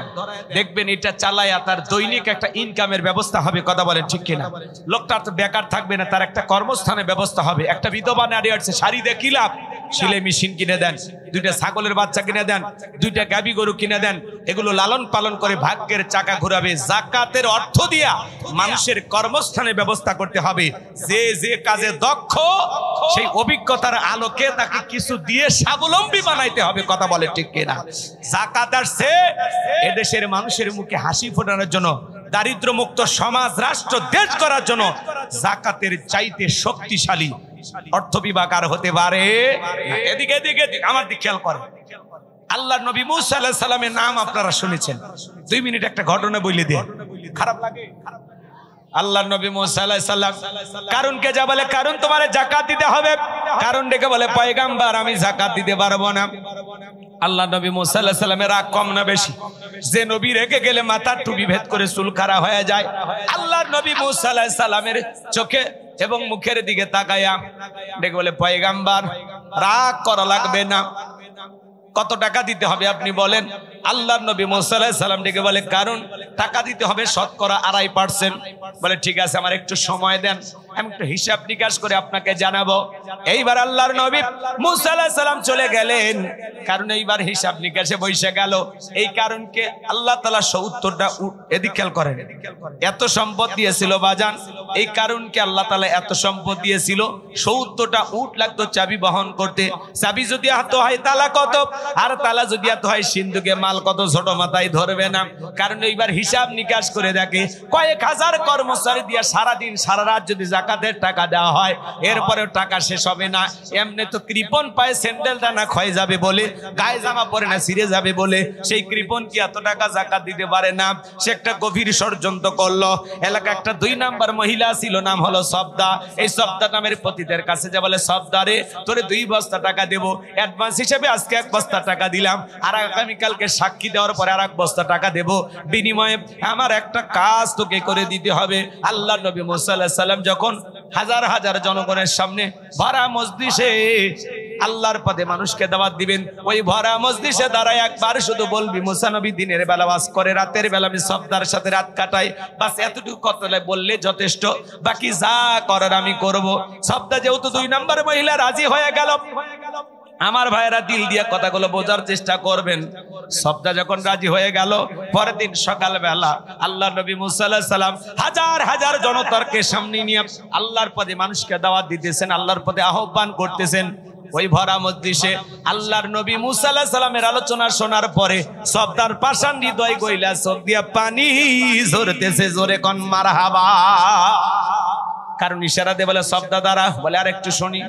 A: দেখবেন এটা চালায়া তার দৈনিক একটা ইনকামের ব্যবস্থা হবে। কথা বলেন ঠিক কিনা? লোকটা তো বেকার থাকবে না, তার একটা কর্মস্থানের ব্যবস্থা হবে। একটা বিধবা নারী আছে, শাড়ি দিয়ে কি লাভ? সেলাই মেশিন কিনে দেন, 2টা ছাগলের বাচ্চা কিনে দেন, 2টা গাভী গরু কিনে দেন, এগুলো লালন পালন করে ভাগ্যের চাকা ঘুরাবে। যাকাতের অর্থ দিয়া মানুষের কর্মস্থানের ব্যবস্থা করতে হবে। যে যে কাজে দক্ষ সেই অভিজ্ঞতার আলোকে তাকে কিছু দিয়ে স্বাবলম্বী বানাইতে হবে। কথা বলে ঠিক কিনা? যাকাত আসছে এদেশের মানুষের মুখে হাসি ফোটানোর জন্য, দারিদ্র মুক্ত সমাজ রাষ্ট্র দেশ করার জন্য। যাকাতের চাইতে শক্তিশালী অর্থ বিভাগ আর হতে পারে। এদিকে এদিকে আমার দিকে খেয়াল করেন। আল্লাহর নবী মুসা আলাইহিস সালামের নাম আপনারা শুনেছেন। 2 মিনিট একটা ঘটনা বলে দিয়ে খারাপ লাগে। আল্লাহর নবী মুসা আলাইহিস সালাম কারুনকে যা বলে, কারুন তোমারে যাকাত দিতে হবে। কারুন ডেকে বলে, পয়গম্বর আমি যাকাত দিতে পারবো না। আল্লাহ নবী মুসা আলাইহিস সালামের রাগ কম না বেশি? যে নবী রেগে গেলে মাথার টুপি ভেদ করে চুল খাড়া হয়ে যায়। আল্লাহর নবী মুসা আলাইহিস সালামের চোখে এবং মুখের দিকে তাকায়া ডেকে বলে, পয়গম্বর রাগ করা লাগবে না, কত টাকা দিতে হবে আপনি বলেন। আল্লাহর নবী মুসা আলাইহিস সালাম ডেকে বলে, কারণ টাকা দিতে হবে শতকরা 2.5%। বলে ঠিক আছে, আমার একটু সময় দেন, আমি একটু হিসাব নিকাশ করে আপনাকে জানাবো। এইবার আল্লাহর নবী মুসা আলাইহিস সালাম চলে গেলেন, কারণ এইবার হিসাব নিকাশে বসে গেল। এই কারণকে আল্লাহ তাআলা 70টা উট, এদিক খেয়াল করেন, এত সম্পদ দিয়েছিল বাজান। এই কারণকে আল্লাহ তাআলা এত সম্পদ দিয়েছিল, 70টা উট লাগতো চাবি বহন করতে। চাবি যদি হাতে হয় তালা কত, আর তালা যদি হাতে হয় সিন্ধুকে মাল কত, ছোট মাথায় ধরবে না। কারণ এইবার হিসাব নিকাশ করে দেখে কয়েক হাজার কর্মচারী দিয়ে সারাদিন সারা রাত যদি যাকাতের টাকা দেওয়া হয়, এরপরেও টাকা শেষ হবে না। এমনি তো কৃপণ পায়ে স্যান্ডেলটা না ক্ষয় যাবে বলে, গায়ে জামা পরে না ছিঁড়ে যাবে বলে, সেই কৃপণ কি এত টাকা যাকাত দিতে পারে না? সে একটা গভীর ষড়যন্ত্র করলো। এলাকা একটা 2 নাম্বার মহিলা ছিল, নাম হলো সবদা। এই সবদা নামের পতিদের কাছে যে বলে, সবদা রে তোরে 2 বস্তা টাকা দেবো অ্যাডভান্স হিসেবে, আজকে 1 বস্তা টাকা দিলাম, আর আগামীকালকে সাক্ষী দেওয়ার পরে আর 1 বস্তা টাকা দেবো, বিনিময়ে আমার একটা কাজ তোকে করে দিতে হবে। আল্লাহ নবী মুসা আলাইহিস সালাম যখন হাজার হাজার জনগণের সামনে ভরা মজলিসে আল্লাহর পথে মানুষকে দাওয়াত দিবেন, ওই ভরা মজলিসে দাঁড়ায় একবার শুধু বলবি, মুসা নবী দিনের বেলা ওয়াজ করে, রাতের বেলা আমি সবদার সাথে রাত কাটাই, বাস এতটুকু কথা বললে যথেষ্ট, বাকি যা করার আমি করব। সবদা যেহেতু 2 নাম্বার মহিলা রাজি হয়ে গেল, আমার ভাইরা দিল দিয়ে কথাগুলো বোঝার চেষ্টা করবেন। সবটা যখন রাজি হয়ে গেল, পরের দিন সকালবেলা আল্লাহর নবী মুসা আলাইহিস সালাম হাজার হাজার জনতাকে সামনে নিয়ে আল্লাহর পথে মানুষকে দাওয়াত দিতেছেন, আল্লাহর পথে আহ্বান করতেছেন। ওই ভরা মজলিসে আল্লাহর নবী মুসা আলাইহিস সালামের আলোচনা শোনার পরে সবদার পাষাণ হৃদয় গইলা চোখ দিয়া পানি ঝরতেছে, জোরে কোন মারহাবা। কারণ ইশারা দিয়ে বলে সবদা দ্বারা, বলে আর একটু শুনি।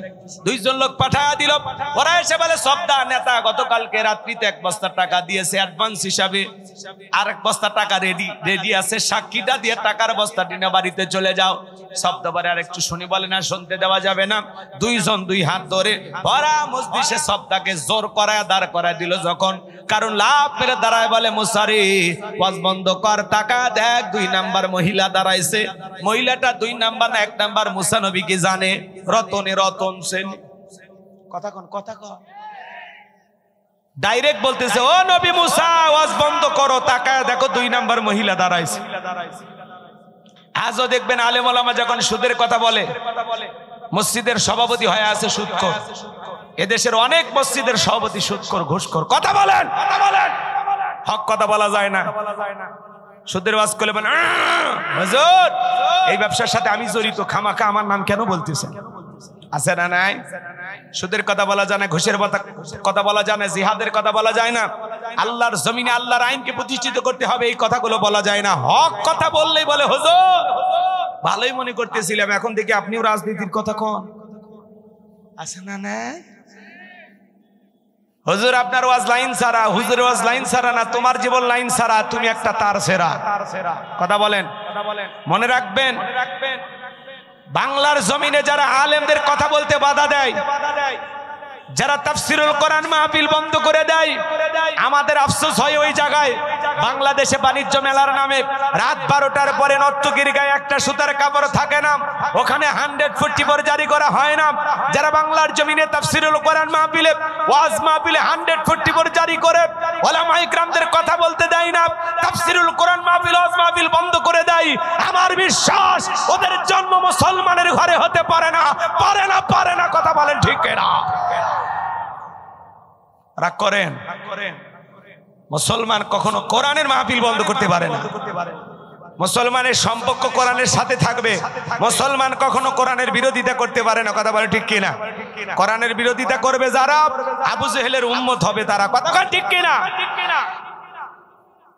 A: দুইজন লোক পাঠায়া দিল, ওরা এসে বলে সবদা নেতা গতকালকে রাত্রিতে 1 বস্তা টাকা দিয়েছে অ্যাডভান্স হিসাবে, আর 1 বস্তা টাকা রেডি আছে, সাক্ষীটা দিয়ে টাকার বস্তাটি নিয়ে বাড়িতে চলে যাও। শব্দ বলে আর একটু শুনি, বলে না শুনতে দেওয়া যাবে না। দুইজন দুই হাত ধরে ভরা মজলিসে সবদাকে জোর করায় দাঁড় করায় দিল যখন, কারণ লাভ মেরে দাঁড়ায় বলে মুসারি ওয়াজ বন্ধ কর, টাকা দেখ 2 নাম্বার মহিলা দাঁড়াইছে। মহিলাটা 2 নাম্বার না 1 নাম্বার মুসা নবী কি জানে? রতনে রতন সেন। কথা কন ডাইরেক্ট বলতেছে, ও নবী মুসা ওয়াজ বন্ধ করো, তাকায় দেখো 2 নাম্বার মহিলা দাঁড়াইছে। আজও দেখবেন আলেম ওলামা যখন সুদের কথা বলে, মসজিদের সভাপতি হয়ে আছে সুদখোর। এদেশের অনেক মসজিদের সভাপতি সুদখোর, ঘুষখোর। কথা বলেন, হক কথা বলা যায় না। সুদের ওয়াজ করলে বলেন হুজুর এই ব্যবসার সাথে আমি জড়িত, খামাখা আমার নাম কেন বলতেছেন? আছে না নাই? সুদের কথা বলা যায় না, ঘুষের কথা বলা যায় না, জিহাদের কথা বলা যায় না, আল্লাহর জমিনে আল্লাহর আইনকে প্রতিষ্ঠিত করতে হবে এই কথাগুলো বলা যায় না। হক কথা বললেই বলে হুজুর ভালোই মনে করতেছিলাম, এখন দেখি আপনিও রাজনীতির কথা কন। আছে না নাই? হুজুর আপনার ওয়াজ লাইন ছাড়া, হুজুরের ওয়াজ লাইন ছাড়া না, তোমার জীবন লাইন ছাড়া, তুমি একটা তার ছেঁড়া। কথা বলেন, মনে রাখবেন বাংলার জমিনে যারা আলেমদের কথা বলতে বাধা দেয়, যারা তাফসিরুল কোরআন মাহফিল বন্ধ করে দেয়, আমাদের আফসোস হয় ওই জায়গায়। বাংলাদেশে বাণিজ্য মেলার নামে রাত 12টার পরে নর্তকীর গায়ে একটা সুতার কাপড় থাকে না, ওখানে 144 জারি করা হয় না। যারা বাংলার জমিনে তাফসিরুল কোরআন মাহফিলে ওয়াজ মাহফিলে 144 জারি করে ওলামা ইকরামদের কথা বলতে দেয় না, তাফসিরুল কোরআন মাহফিল ওয়াজ মাহফিল বন্ধ করে দেয়, আমার বিশ্বাস ওদের জন্ম মুসলমানের ঘরে হতে পারে না। কথা বলেন ঠিক না? রাগ করেন? মুসলমান কখনো কোরআনের মাহফিল বন্ধ করতে পারে না। মুসলমানের সম্পর্ক কোরআনের সাথে থাকবে। মুসলমান কখনো কোরআনের বিরোধিতা করতে পারে না। কথা বলে ঠিক কিনা? কোরআনের বিরোধিতা করবে যারা আবু জেহেলের উম্মত হবে তারা। কথা ঠিক কিনা?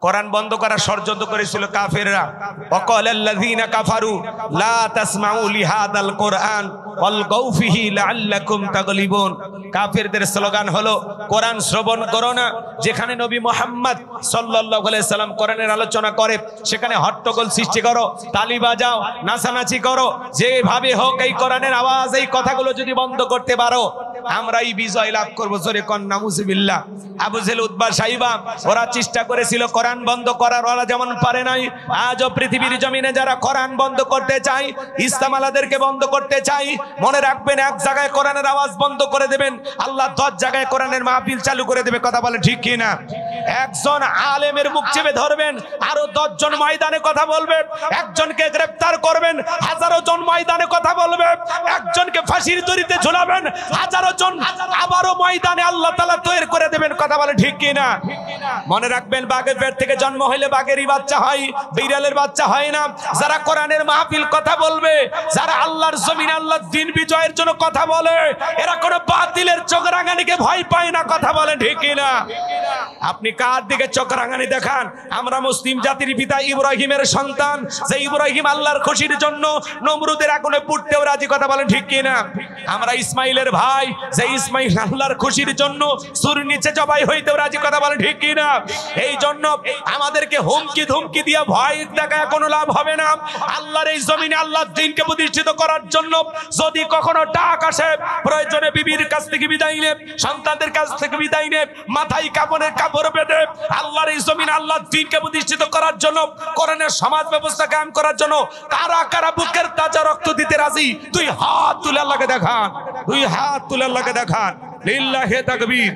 A: কোরআন বন্ধ করার ষড়যন্ত্র করেছিল কাফেররা। ওয়াকালাল্লাযীনা কাফারু লা তাসমাউ লিহাদাল কোরআন ওয়ালগাউ ফিহি লাআল্লাকুম তাগলিবুন। কাফেরদের স্লোগান হলো কোরআন শ্রবণ করো না। যেখানে নবী মুহাম্মদ সাল্লাল্লাহু আলাইহি সাল্লাম কোরআনের আলোচনা করে সেখানে হট্টগোল সৃষ্টি করো, তালি বাজাও, নাচানাচি করো, যেভাবে হোক এই কোরআনের আওয়াজ এই কথাগুলো যদি বন্ধ করতে পারো আমরাই বিজয় লাভ করবো। জোরে কোন নাউজুবিল্লাহ। আবু জেহেল, উতবা, সাইবা ওরা চেষ্টা করেছিল কোরআন বন্ধ করার, ওরা যেমন পারে নাই। আজও পৃথিবীর জমিনে যারা কোরআন বন্ধ করতে চায়, ইসলাম আলাদেরকে বন্ধ করতে চায়, মনে রাখবেন এক জায়গায় কোরআনের আওয়াজ বন্ধ করে দেবেন, আল্লাহ 10 জায়গায় কোরআনের মাহফিল চালু করে দেবে। কথা বলে ঠিক কিনা? একজন আলেমের মুখ চেপে ধরবেন, আরো 10 জন ময়দানে কথা বলবে। একজনকে গ্রেফতার করবেন, হাজারো জন ময়দানে কথা বলবে। একজনকে ফাঁসির দড়িতে ঝুলাবেন, হাজারো জন আবারও ময়দানে আল্লাহ তাআলা তৈরি করে দেবেন। কথা বলে ঠিক কিনা? মনে রাখবেন বাঘের পেট থেকে জন্ম হইলে বাঘেরই বাচ্চা হয়, বিড়ালের বাচ্চা হয় না। যারা কোরআনের মাহফিল কথা বলবে, যারা আল্লাহর জমিনে আল্লাহর দ্বীন বিজয়ের জন্য কথা বলে, এরা কোনো বাতিলের চোখ রাঙানিকে ভয় পায় না। কথা বলে ঠিক কিনা? আপনি কার দিকে চোখ রাঙানি দেখান? আমরা মুসলিম জাতির পিতা ইব্রাহিমের সন্তান, যে ইব্রাহিম আল্লাহর খুশির জন্য নমরুদের আগুনে পুড়তেও রাজি। কথা বলেন ঠিক কিনা? আমরা ইসমাইলের ভাই, যে ইসমাইল আল্লাহর খুশির জন্য সূর্যের নিচে জবাই হইতেও রাজি। কথা বলেন ঠিক কিনা? এই জন্য আমাদেরকে হুমকি ধুমকি দিয়ে ভয় দেখায় কোনো লাভ হবে না। আল্লাহর এই জমিনে আল্লাহর দ্বীনকে প্রতিষ্ঠিত করার জন্য যদি কখনো ডাক আসে, প্রয়োজনে বিবির কাছ থেকে বিদায় নে, সন্তানদের কাছ থেকে বিদায় নে, মাথায় কাপড়ের কাপড় বেঁধে আল্লাহর এই জমিনে আল্লাহর দ্বীনকে প্রতিষ্ঠিত করার জন্য, কোরআনের সমাজ ব্যবস্থা কায়েম করার জন্য কারা কারা বুকের তাজা রক্ত দিতে রাজি? 2 হাত তুলে আল্লাহকে দেখান, 2 হাত তুলে আল্লাহকে দেখান। লিল্লাহি তাকবীর।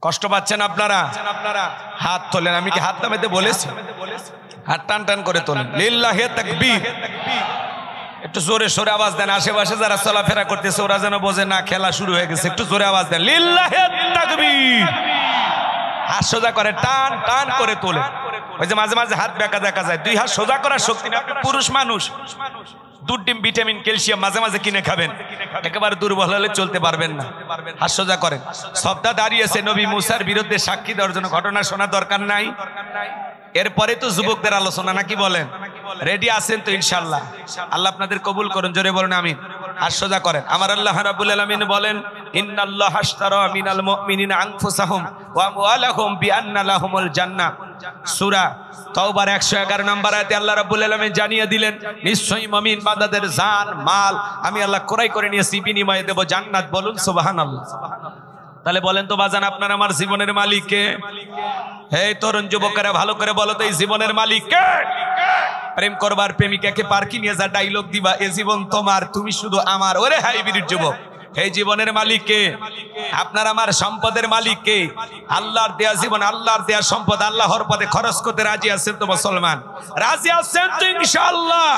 A: কষ্ট পাচ্ছেন আপনারা? হাত তোলেন। আমি কি হাত নামাতে বলেছি? হাত টান টান করে তোলেন। লিল্লাহি তাকবীর। একটু জোরে সোরে আওয়াজ দেন। আশেপাশে যারা চলাফেরা করতেছে ওরা যেন বোঝে না খেলা শুরু হয়ে গেছে। একটু জোরে আওয়াজ দেন। লিল্লাহি তাকবীর। হাত সোজা করে টান টান করে তোলে। ওই যে মাঝে মাঝে হাত বেঁকা দেখা যায়, দুই হাত সোজা করার শক্তি না। পুরুষ মানুষ দুধ, ডিম, ভিটামিন, ক্যালসিয়াম মাঝে মাঝে কিনে খাবেন, একেবারে দুর্বল হলে চলতে পারবেন না। হাত সোজা করেন। সপ্তাহ দাঁড়িয়েছে নবী মুসার বিরুদ্ধে সাক্ষী দেওয়ার জন্য, ঘটনা শোনা দরকার নাই। এরপরে তো যুবকদের আলোচনা, নাকি বলেন? রেডি আছেন তো ইনশাআল্লাহ? আল্লাহ আপনাদের কবুল করুন, জোরে বলুন আমিন। আর সোজা করেন। আমার আল্লাহ রাব্বুল আলামিন বলেন, ইন্নাল্লাহা আশতারা মিনাল মুমিনিনা আনফুসাহুম ওয়া আমওয়ালাহুম বিআন্না লাহুমুল জান্নাহ। সূরা তাওবার 111 নম্বর আয়াতে আল্লাহ রাব্বুল আলামিন জানিয়ে দিলেন, নিশ্চয়ই মুমিন বান্দাদের জান মাল আমি আল্লাহ ক্রয় করে নিয়েছি, বিনিময়ে দেব জান্নাত। বলুন সুবহানাল্লাহ। তাহলে বলেন তো বাজান, আপনার আমার জীবনের মালিক কে? এই তরুণ যুবকেরা ভালো করে বলো তো, এই জীবনের মালিক কে? প্রেম করবার প্রেমিকাকে পার্কে নিয়ে যা ডায়লগ দিবা, এ জীবন তোমার, তুমি শুধু আমার। ওরে হাইব্রিড যুবক, এই জীবনের মালিক কে? আপনার আমার সম্পদের মালিক কে? আল্লাহর দেয়া জীবন, আল্লাহর দেয়া সম্পদ আল্লাহর পথে খরচ করতে রাজি আছেন তো মুসলমান? রাজি আছেন তো ইনশাআল্লাহ?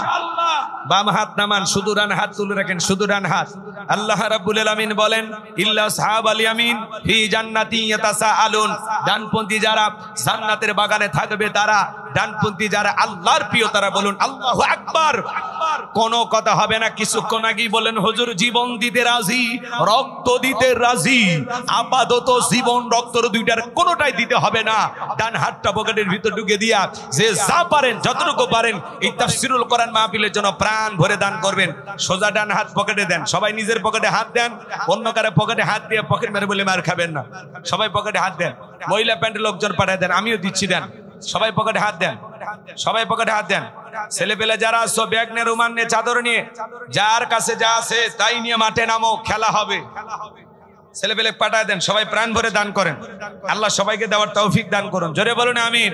A: বাম হাত নামান, শুধু ডান হাত তুলে রাখেন, শুধু ডান হাত। আল্লাহ রাব্বুল আলামিন বলেন, ইল্লা আসহাবাল ইয়ামিন ফি জান্নাতি ইয়াতাসাআলুন। ডানপন্থী যারা জান্নাতের বাগানে থাকবে তারা, ডানপন্থী যারা আল্লাহর প্রিয় তারা। বলুন আল্লাহু আকবার। কোনো কথা হবে না। কিছুক্ষণ আগেই বলেন, হুজুর জীবন দিতে রাজি, রক্ত দিতে রাজি। আপাতত জীবন রক্তর দুইটার কোনোটাই দিতে হবে না। ডান হাতটা পকেটের ভিতর ঢুকে দিয়া যে যা পারেন, যতটুকু পারেন এই তাফসীরুল কোরআন মাহফিলের জন্য প্রাণ ভরে দান করবেন। সোজা ডান হাত পকেটে দেন। সবাই নিজের পকেটে হাত দেন, অন্য কারো পকেটে হাত দিয়ে পকেট মেরে বলে মার খাবেন না। সবাই পকেটে হাত দেন। মহিলা প্যান্টে লোকজন পাঠিয়ে দেন, আমিও দিচ্ছি, দেন। সবাই পকেটে হাত দেন, সবাই পকেটে হাত দেন। ছেলে পেলে যারা আসো, ব্যাগ নিয়ে, রুমাল নিয়ে, চাদর নিয়ে, যার কাছে যা আছে তাই নিয়ে মাঠে নামো, খেলা হবে। ছেলে পেলে পাঠায় দেন। সবাই প্রাণ ভরে দান করেন। আল্লাহ সবাইকে দেওয়ার তৌফিক দান করুন। জোরে বলুন আমিন।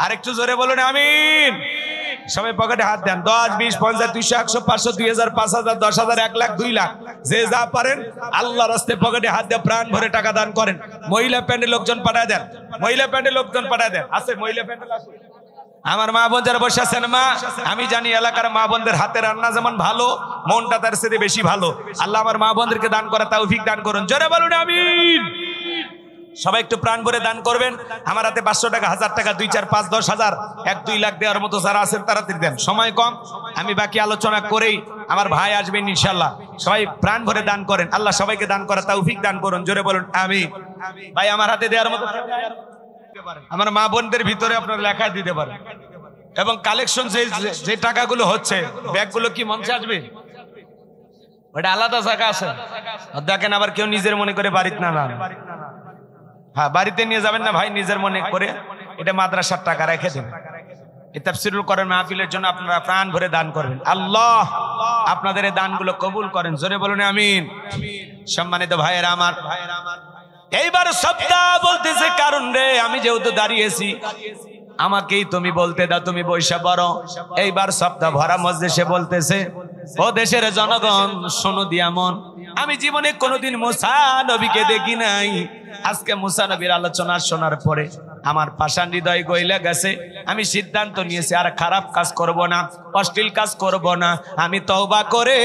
A: আরেকটু জোরে বলুন আমিন। সবাই পকেটে হাত দেন। 10, 20, 50, 200, 100, 500, 2000, 5000, 10,000, 1 লাখ, 2 লাখ, যে যা পারেন আল্লাহর রাস্তায় পকেটে হাত দিয়ে প্রাণ ভরে টাকা দান করেন। মহিলা প্যান্ডেল লোকজন পাঠায় দেন, মহিলা প্যান্ডেল লোকজন পাঠায় দেন। আছে মহিলা প্যান্ডেল আছে? আমার মা বোন যারা বসে আছেন, মা আমি জানি এলাকার মা বোনদের হাতে রান্না যেমন ভালো, মনটা তার সাথে বেশি ভালো। আল্লাহ আমার মা বোনদেরকে দান করা তৌফিক দান করুন। জোরে বলুন আমিন। সবাই একটু প্রাণ ভরে দান করবেন। আমার হাতে 500 টাকা, 1000 টাকা, 2, 4, 5, 10,000, 1, 2 লাখ দেওয়ার মতো যারা আছেন তাড়াতাড়ি দেন। সময় কম, আমি বাকি আলোচনা করেই আমার ভাই আসবেন ইনশাআল্লাহ। সবাই প্রাণ ভরে দান করেন। আল্লাহ সবাইকে দান করা তৌফিক দান করুন। জোরে বলুন আমিন। ভাই আমার হাতে দেওয়ার মতো আমার মা বোনদের ভিতরে আপনারা লেখা দিতে পারেন। এবং কালেকশন যে টাকাগুলো হচ্ছে, ব্যাগগুলো কি মঞ্চে আসবে? ওটা আলাদা জায়গা আছে, দেখেন। আবার কেউ নিজের মনে করে বাড়িতে না, হ্যাঁ বাড়িতে নিয়ে যাবেন না ভাই, নিজের মনে করে। এটা মাদ্রাসার টাকা রেখে দেন। এই তাফসীরুল কোরআন মাহফিলের জন্য আপনারা প্রাণ ভরে দান করবেন। আল্লাহ আপনাদের এই দানগুলো কবুল করেন। জোরে বলুন আমিন। সম্মানিত ভাইয়েরা আমার, এইবার সপ্তাহ বলতেছে, কারণ রে আমি যেহেতু দাঁড়িয়েছি আমাকেই তুমি বলতে দাও, তুমি বৈশা বড়। এইবার সপ্তাহ ভরা মজলিসে বলতেছে, ও দেশের জনগণ শোনো দিয়া মন, আমি জীবনে কোনোদিন মুসা নবীকে দেখি নাই। আজকে মুসা নবীর আলোচনা শোনার পরে আমার পাষাণ হৃদয় গইলা গেছে। আমি সিদ্ধান্ত নিয়েছি আর খারাপ কাজ করব না, অশ্লীল কাজ করব না। আমি তওবা করে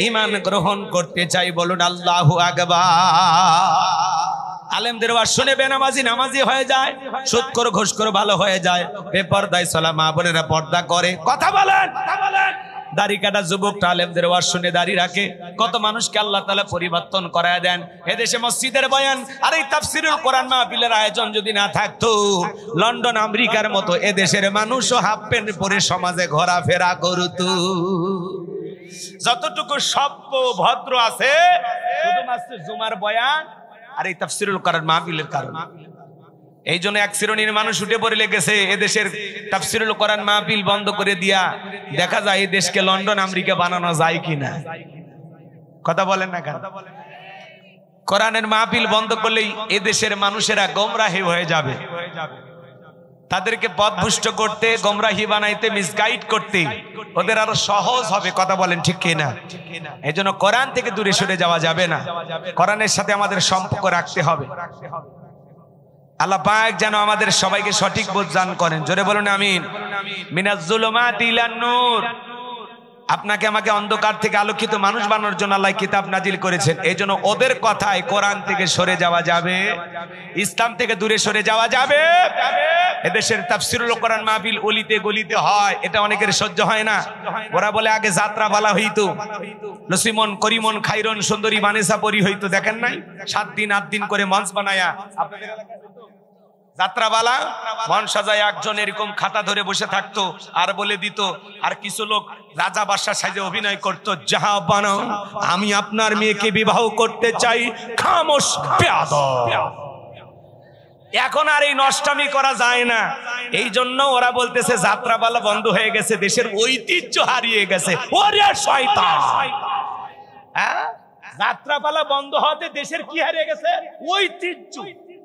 A: ঈমান গ্রহণ করতে চাই। বলুন আল্লাহু আকবার। আলেমদের ওয়াজ শুনে বেনামাজি নামাজি হয়ে যায়, সুদখোর ঘুষখোর ভালো হয়ে যায়, বেপরদায় চলা মা বোনেরা পর্দা করে। কথা বলেন। দাড়ি কাটা যুবকটা আলেমদের ওয়াজ শুনে দাড়ি রাখে। কত মানুষকে আল্লাহ তাআলা পরিবর্তন করায় দেন। এদেশে মসজিদের বয়ান আর এই তাফসীরুল কোরআন মাহফিলের আয়োজন যদি না থাকতো, লন্ডন আমেরিকার মতো এদেশের মানুষও হাফ প্যান্ট পরে সমাজে ঘোরাফেরা করত। যতটুকু সভ্য ভদ্র আছে শুধুমাত্র জুমার বয়ান আর এই তাফসীরুল কোরআন মাহফিলের কারণে। এই জন্য এক শ্রেণীর মানুষ উঠে পড়ে লেগেছে এদেশের তাফসীরুল কোরআন মাহফিল বন্ধ করে দিয়া দেখা যায় এই দেশকে লন্ডন আমেরিকা বানানো যায় কিনা। কথা বলেন না কেন? কোরআনের মাহফিল বন্ধ করলেই এদেশের মানুষেরা গোমরাহী হয়ে যাবে। তাদেরকে পথভ্রষ্ট করতে, গোমরাহী বানাইতে, মিসগাইড করতে ওদের আরো সহজ হবে। কথা বলেন ঠিক কিনা? এই জন্য কোরআন থেকে দূরে সরে যাওয়া যাবে না। কোরআনের সাথে আমাদের সম্পর্ক রাখতে হবে। আল্লাহ পাক যেন আমাদের সবাইকে সঠিক বোঝ দান করেন। জোরে বলুন আমিন। মিনাজ যুলুমাতি ইলান নূর। আপনাকে আমাকে অন্ধকার থেকে আলোকিত মানুষ বানানোর জন্য আল্লাহ কিতাব নাজিল করেছেন। এই জন্য ওদের কথায় কোরআন থেকে সরে যাওয়া যাবে, ইসলাম থেকে দূরে সরে যাওয়া যাবে। এদেশের তাফসিরুল কোরআন মাহফিল অলিতে গলিতে হয়, এটা অনেকের সহ্য হয় না। ওরা বলে আগে যাত্রা পালা হইতো, নসিমন করিমন খাইরন সুন্দরী বানেসা পরি হইতো। দেখেন নাই 7 দিন 8 দিন করে মঞ্চ বানায়া যাত্রাবালা মন সাজায় একজন এরকম খাতা ধরে বসে থাকতো আর বলে দিত, আর কিছু লোক রাজা বাদশার সাজে অভিনয় করতো, যাহা বানাও আমি আপনার মেয়েকে বিবাহ করতে চাই, খামোশ বেয়াদব। এখন আর এই নষ্টামি করা যায় না, এই জন্য ওরা বলতেছে যাত্রাপালা বন্ধ হয়ে গেছে, দেশের ঐতিহ্য হারিয়ে গেছে। ওরে শয়তান, হ্যাঁ যাত্রাপালা বন্ধ হতে দেশের কি হারিয়ে গেছে? ঐতিহ্য।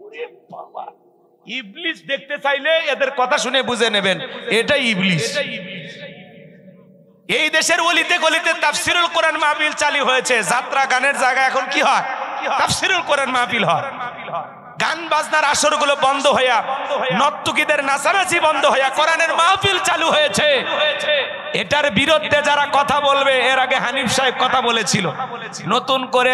A: ওরে বাবা, ইবলিস দেখতে চাইলে এদের কথা শুনে বুঝে নেবেন এটাই ইবলিস। এই দেশের অলিতে গলিতে তাফসিরুল কোরআন মাহফিল চালু হয়েছে, যাত্রা গানের জায়গা এখন কি হয়? তাফসিরুল কোরআন মাহফিল হয়। গান বাজনার আসরগুলো বন্ধ হইয়া, নর্তকীদের নাচানাচি বন্ধ হইয়া কোরআনের মাহফিল চালু হয়েছে। এটার বিরুদ্ধে যারা কথা বলবে, এর আগে হানিফ সাহেব কথা বলেছিল, নতুন করে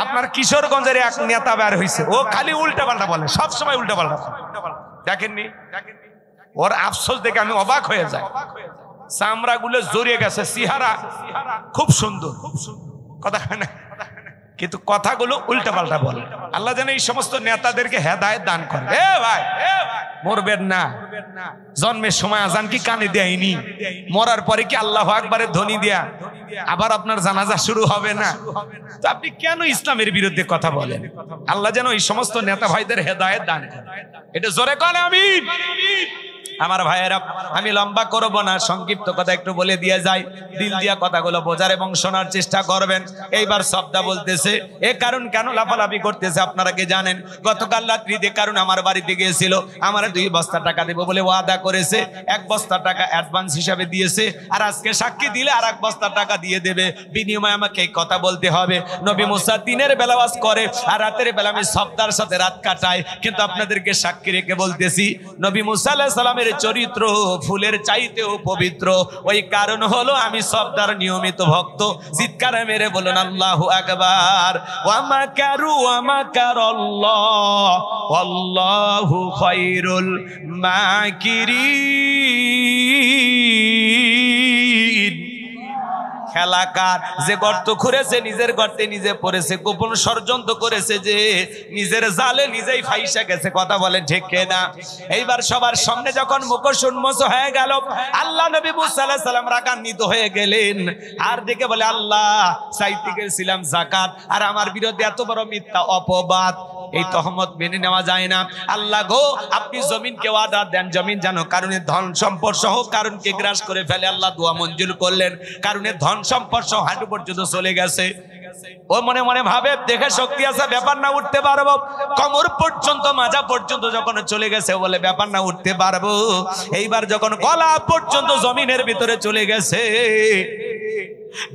A: আপনার কিশোরগঞ্জের এক নেতা বের হয়েছে, ও খালি উল্টা পাল্টা বলে, সব সময় উল্টা পাল্টা। দেখেননি ওর আফসোস দেখে আমি অবাক হয়ে যাই। চামড়া গুলো জড়িয়ে গেছে, চেহারা খুব সুন্দর, কথা না, কিন্তু কথাগুলো উল্টা পাল্টা বলে। আল্লাহ যেন এই সমস্ত নেতাদেরকে হেদায়েত দান করে। এ ভাই মরবেন না, জন্মের সময় আজান কি কানে দেয়নি? মরার পরে কি আল্লাহু আকবারের ধ্বনি দেয়া আবার আপনার জানাজা শুরু হবে না? তো আপনি কেন ইসলামের বিরুদ্ধে কথা বলেন? আল্লাহ যেন এই সমস্ত নেতা ভাইদের হেদায়েত দান করে। এটা জোরে করেন আমিন। আমার ভাইয়েরা, আমি লম্বা করব না, সংক্ষিপ্ত কথা একটু বলে দিয়ে যাই, দিল দিয়া কথাগুলো বোঝার এবং শোনার চেষ্টা করবেন। এইবার শব্দা বলতেছে, এ কারণ কেন লাফালাফি করতেছে আপনারা কি জানেন? গতকাল রাত্রিতে কারণ আমার বাড়িতে গিয়েছিল, আমার 2 বস্তা টাকা দেবো বলে ওয়াদা করেছে, 1 বস্তা টাকা অ্যাডভান্স হিসাবে দিয়েছে, আর আজকে সাক্ষী দিলে আর 1 বস্তা টাকা দিয়ে দেবে, বিনিময়ে আমাকে এই কথা বলতে হবে। নবী মুসা দিনের বেলা ওয়াজ করে আর রাতের বেলা আমি শব্দার সাথে রাত কাটাই, কিন্তু আপনাদেরকে সাক্ষী রেখে বলতেছি নবী মুসা আলাইহিস সালামের চরিত্র ফুলের চাইতেও পবিত্র। ওই কারণ হলো আমি শব্দার নিয়মিত ভক্ত। চিৎকারে মেরে বলুন আল্লাহু আকবার। ওয়া মাকারু ওয়া মাকারাল্লাহ ওয়াল্লাহু খায়রুল মাকিরিন। খেলাকার যে গর্ত খুঁড়েছে নিজের গর্তে নিজে পড়েছে, গোপন ষড়যন্ত্র করেছে যে নিজের জালে নিজেই ফাইসা গেছে। কথা বলেন ঠিক কিনা? এইবার সবার সামনে যখন মুখোশ উন্মোচ হয়ে গেল, আল্লাহ নবী মুসা আলাইহিস সালাম রাগান্বিত হয়ে গেলেন আর দেখে বলে, আল্লাহ চাইতে গেছিলাম যাকাত, আর আমার বিরুদ্ধে এত বড় মিথ্যা অপবাদ, এই তহমত মেনে নেওয়া যায় না। আল্লাহ গো, আপনি জমিনকে ওয়াদা দেন, জমিন জানো কারণে ধন সম্পদ সহ কারণকে গ্রাস করে ফেলে। আল্লাহ দোয়া মঞ্জুর করলেন, কারণে ধন সম্পদ সহ হাঁটু পর্যন্ত চলে গেছে। ও মনে মনে ভাবে দেখে শক্তি আছে, ব্যাপার না, উঠতে পারবো। কোমর পর্যন্ত মাজা পর্যন্ত যখন চলে গেছে বলে ব্যাপার না, উঠতে পারবো। এইবার যখন গলা পর্যন্ত জমিনের ভিতরে চলে গেছে,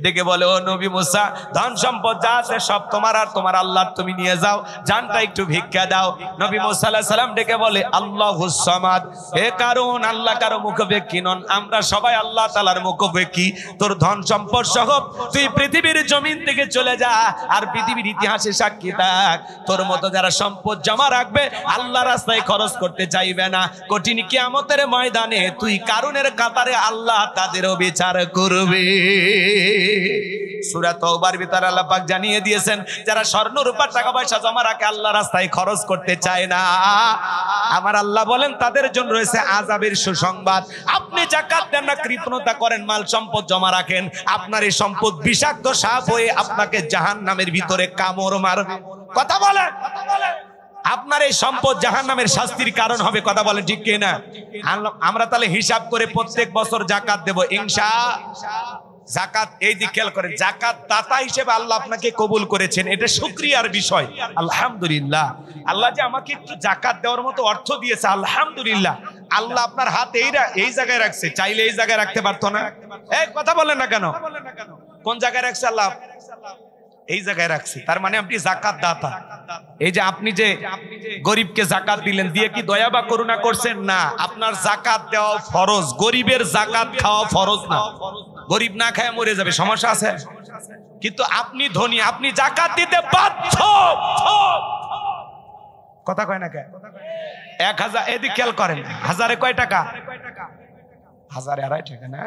A: ডেকে বলে, ও নবী মুসা, ধন সম্পদ যা আছে সব তোমার, আর তোমার আল্লাহ তুমি নিয়ে যাও, জানটা একটু ভিক্ষা দাও। নবী মুসা আলাইহিস সালাম ডেকে বলে, আল্লাহুস সামাদ, এ কারণ আল্লাহ কারো মুখোপেক্ষী নন, আমরা সবাই আল্লাহ তাআলার মুখোপেক্ষী। তোর ধন সম্পদ সহ তুই পৃথিবীর জমিন থেকে চলে যা, আর পৃথিবীর ইতিহাসে সাক্ষী থাক, তোর মতো যারা সম্পদ জমা রাখবে, আল্লাহ রাস্তায় খরচ করতে চাইবে না, কঠিন কিয়ামতের ময়দানে তুই কারণের কাতারে আল্লাহ তাদেরও বিচার করবে। সূরা তাওবার ভিতরে আল্লাহ পাক জানিয়ে দিয়েছেন, যারা স্বর্ণ রূপা টাকা পয়সা জমা রাখে, আল্লাহ রাস্তায় খরচ করতে চায় না, আমার আল্লাহ বলেন তাদের জন্য রয়েছে আযাবের সুসংবাদ। আপনি যাকাত দেন না, কৃপণতা করেন, মাল সম্পদ জমা রাখেন, আপনার এই সম্পদ বিষাক্ত সাপ হয়ে আপনাকে জাহান্নামের ভিতরে কামড় মারবে। কথা বলেন, আপনার এই সম্পদ জাহান্নামের শাস্তির কারণ হবে। কথা বলেন ঠিক কিনা? আমরা তাহলে হিসাব করে প্রত্যেক বছর যাকাত দেব ইনশাআল্লাহ। যাকাত এই দিক খেয়াল করেন, যাকাত দাতা হিসেবে আল্লাহ আপনাকে কবুল করেছেন, এটা শুকরিয়ার বিষয়। আলহামদুলিল্লাহ, আল্লাহ যে আমাকে একটু যাকাত দেওয়ার মতো অর্থ দিয়েছে, আলহামদুলিল্লাহ। আল্লাহ আপনার হাত এই জায়গায় রাখছে, চাইলে এই জায়গায় রাখতে পারতো না। এই কথা বলেন না কেন? কোন জায়গায় রাখছে আল্লাহ? এই জায়গায় রাখছি, তার মানে আপনি যাকাত দাতা। এই যে আপনি যে গরিবকে যাকাত দিলেন, দিয়ে কি দয়া বা করুণা করছেন? না, আপনার যাকাত দেওয়া ফরজ, গরিবের যাকাত খাওয়া ফরজ না। গরিব না খায় মরে যাবে, সমস্যা আছে। কিন্তু আপনি ধনী, আপনি যাকাত দিতে বাধ্য। কথা কয় না কে? 1000, এদিক খেয়াল করেন, হাজারে কয় টাকা? 1000 টাকা না?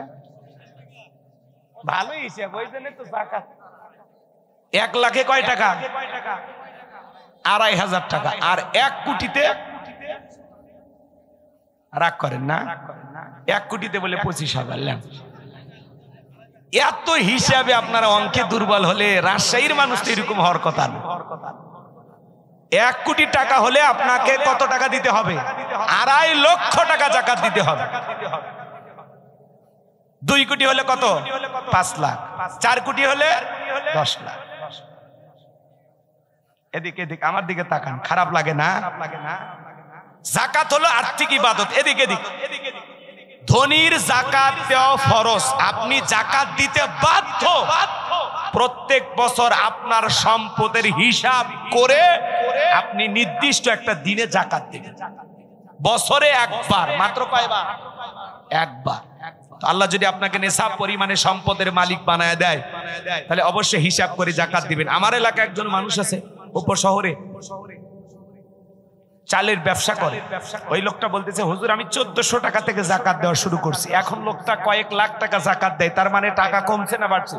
A: ভালোই হিসাব, ওই জন্য তো যাকাত। 1 লাখে কয় টাকা? 2500 টাকা। আর 1 কোটিতে রাগ করেন না, 1 কোটিতে বলে 25,000। এত হিসাবে আপনারা অঙ্কে দুর্বল হলে রাজশাহীর মানুষ তো এরকম হওয়ার কথা না। 1 কোটি টাকা হলে আপনাকে কত টাকা দিতে হবে? 2.5 লক্ষ টাকা যাকাত দিতে হবে। 2 কোটি হলে কত? 5 লাখ। 4 কোটি হলে 10 লাখ। এদিকে এদিক আমার দিকে তাকান, খারাপ লাগে না? যাকাত হলো আর্থিক ইবাদত। এদিকে এদিক, ধনীর যাকাত দেওয়া ফরজ, আপনি যাকাত দিতে বাধ্য। প্রত্যেক বছর আপনার সম্পদের হিসাব করে আপনি নির্দিষ্ট একটা দিনে যাকাত দিবেন। বছরে একবার, মাত্র কয়বার? একবার। আল্লাহ যদি আপনাকে নেশাব পরিমাণে সম্পদের মালিক বানায় দেয়, তাহলে অবশ্যই হিসাব করে যাকাত দিবেন। আমার এলাকায় একজন মানুষ আছে উপশহরে, চালের ব্যবসা করে। ওই লোকটা বলতেছে, হুজুর আমি 1400 টাকা থেকে যাকাত দেওয়া শুরু করছি। এখন লোকটা কয়েক লাখ টাকা যাকাত দেয়, তার মানে টাকা কমছে না বাড়ছে?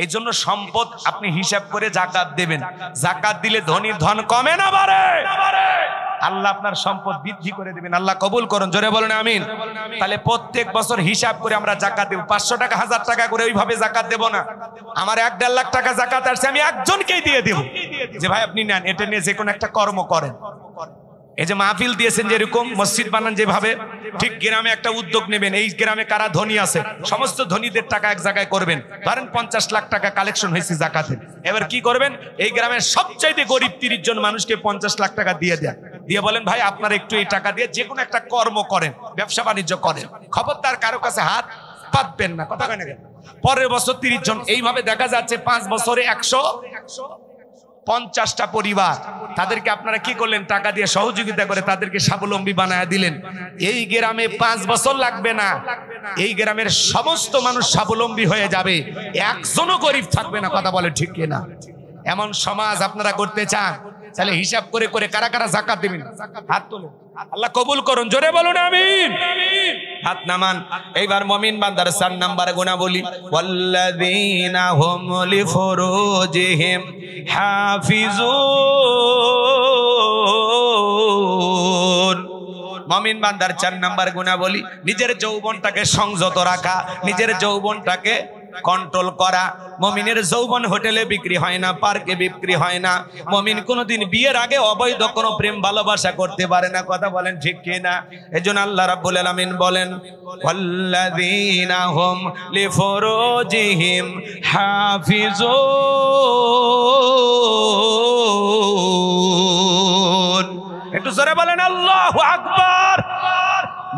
A: এই জন্য সম্পদ আপনি হিসাব করে যাকাত দেবেন। যাকাত দিলে ধনীর ধন কমে না বাড়ে? আল্লাহ আপনার সম্পদ বৃদ্ধি করে দিবেন। আল্লাহ কবুল করুন, জোরে বলেন আমিন। তাহলে প্রত্যেক বছর হিসাব করে আমরা যাকাত দেব। 500 টাকা 1000 টাকা করে ওইভাবে যাকাত দেব না। আমার 1.5 লাখ টাকা যাকাত আসছে, আমি একজনকেই দিয়ে দেব, যে ভাই আপনি নেন, এটা নিয়ে যে কোনো একটা কর্ম করেন। এই যে মাহফিল দিয়েছেন, যেরকম মসজিদ বানান যেভাবে, ঠিক গ্রামে একটা উদ্যোগ নেবেন। এই গ্রামে কারা ধনী আছে, সমস্ত ধনীদের টাকা এক জায়গায় করবেন। ধরেন 50 লাখ টাকা কালেকশন হয়েছে যাকাতের। এবার কি করবেন? এই গ্রামের সবচাইতে গরিব 30 জন মানুষকে 50 লাখ টাকা দিয়ে দেন, দিয়ে বলেন ভাই আপনারা একটু এই টাকা দিয়ে যে কোনো একটা কর্ম করেন, ব্যবসা বাণিজ্য করেন, খবরদার কারো কাছে হাত পাতবেন না। কথা কয় না কেন? পরের বছর 30 জন। এইভাবে দেখা যাচ্ছে 5 বছরে 150টা পরিবার, তাদেরকে আপনারা কি করলেন? টাকা দিয়ে সহযোগিতা করে তাদেরকে স্বাবলম্বী বানায় দিলেন। এই গ্রামে 5 বছর লাগবে না, এই গ্রামের সমস্ত মানুষ স্বাবলম্বী হয়ে যাবে, একজনও গরিব থাকবে না। কথা বলে ঠিক কিনা? এমন সমাজ আপনারা করতে চান? তাহলে হিসাব করে করে কারা কারা যাকাত দিবেন? হাত তুলে, আল্লাহ কবুল করুন, জোরে বলুন আমিন। হাত নামান। এইবার মুমিন বান্দার 4 নাম্বার গুণাবলী, ওয়াল্লাযীনা হুম লিফুরুজিহিম হাফিজুন। মুমিন বান্দার 4 নাম্বার গুণাবলী, নিজের যৌবনটাকে সংযত রাখা, নিজের যৌবনটাকে কন্ট্রোল করা। মুমিনের যৌবন হোটেলে বিক্রি হয় না, পার্কে বিক্রি হয় না। মুমিন কোনোদিন বিয়ের আগে অবৈধ কোনো প্রেম ভালোবাসা করতে পারে না। কথা বলেন ঠিক কিনা? এজন্য আল্লাহ রাব্বুল আলামিন বলেন, ওয়াল্লাযীনা হুম লিফুরুজিহিম হাফিজুন। একটু জোরে বলেন আল্লাহু আকবার।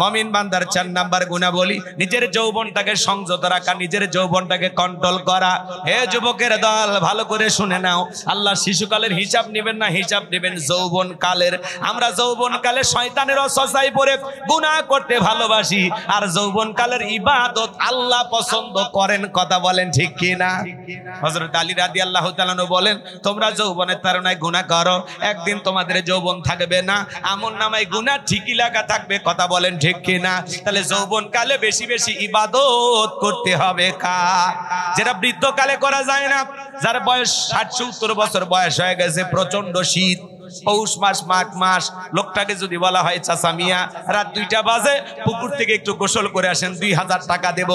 A: মুমিন বান্দার 4 নাম্বার গুণাবলী, নিজের যৌবনটাকে সংযত রাখা, নিজের যৌবনটাকে কন্ট্রোল করা। হে যুবকের দল, ভালো করে শুনে নাও, আল্লাহ শিশুকালের হিসাব নেবেন না, হিসাব নেবেন যৌবন কালের। আমরা যৌবন কালে শয়তানের ওয়াসওয়াসায় পড়ে গুনাহ করতে ভালোবাসি, আর যৌবন কালের ইবাদত আল্লাহ পছন্দ করেন। কথা বলেন ঠিক কি না? হযরত আলী রাদিয়াল্লাহু তাআলা বলেন, তোমরা যৌবনের তাড়নায় গুনাহ করো, একদিন তোমাদের যৌবন থাকবে না, আমলনামায় গুনাহ ঠিকই লাগা থাকবে। কথা বলেন ঠিক কিনা? তাহলে যৌবন কালে বেশি বেশি ইবাদত করতে হবে। যেটা বৃদ্ধ কালে করা যায় না, যার বয়স 60-70 বছর বয়স হয়ে গেছে, প্রচন্ড শীত, পৌষ মাস, মাঘ মাস, লোকটাকে যদি বলা হয় চাচা মিয়া রাত 2টা বাজে পুকুর থেকে একটু গোসল করে আসেন, 2000 টাকা দেব,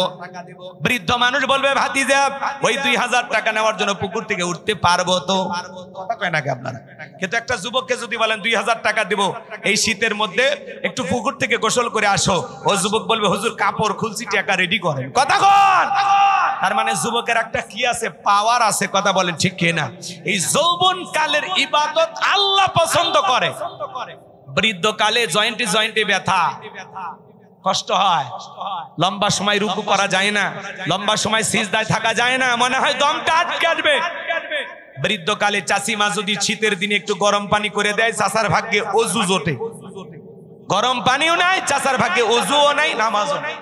A: বৃদ্ধ মানুষ বলবে ভাতিজা ওই 2000 টাকা নেওয়ার জন্য পুকুর থেকে উঠতে পারবো তো? কথা কয় নাকি আপনারা? কিন্তু একটা যুবককে যদি বলেন 2000 টাকা দেব, এই শীতের মধ্যে একটু পুকুর থেকে গোসল করে আসো, ও যুবক বলবে হুজুর কাপড় খুলছি, টাকা রেডি করেন। কথা কন? তার মানে যুবকের একটা কি আছে? পাওয়ার আছে। কথা বলেন ঠিক কিনা? এই যৌবন কালের ইবাদত আল্লাহ পছন্দ করে। বৃদ্ধ কালে জয়েন্টে জয়েন্টে ব্যথা, কষ্ট হয়, লম্বা সময় রুকু করা যায় না, লম্বা সময় সিজদায় থাকা যায় না, মনে হয় দমটা আটকে আসবে। বৃদ্ধকালে চাচিমা যদি শীতের দিনে একটু গরম পানি করে দেয়, চাচার ভাগ্যে অজু জোটে। গরম পানিও নাই, চাচার ভাগ্যে অজুও নাই, নামাজও নাই।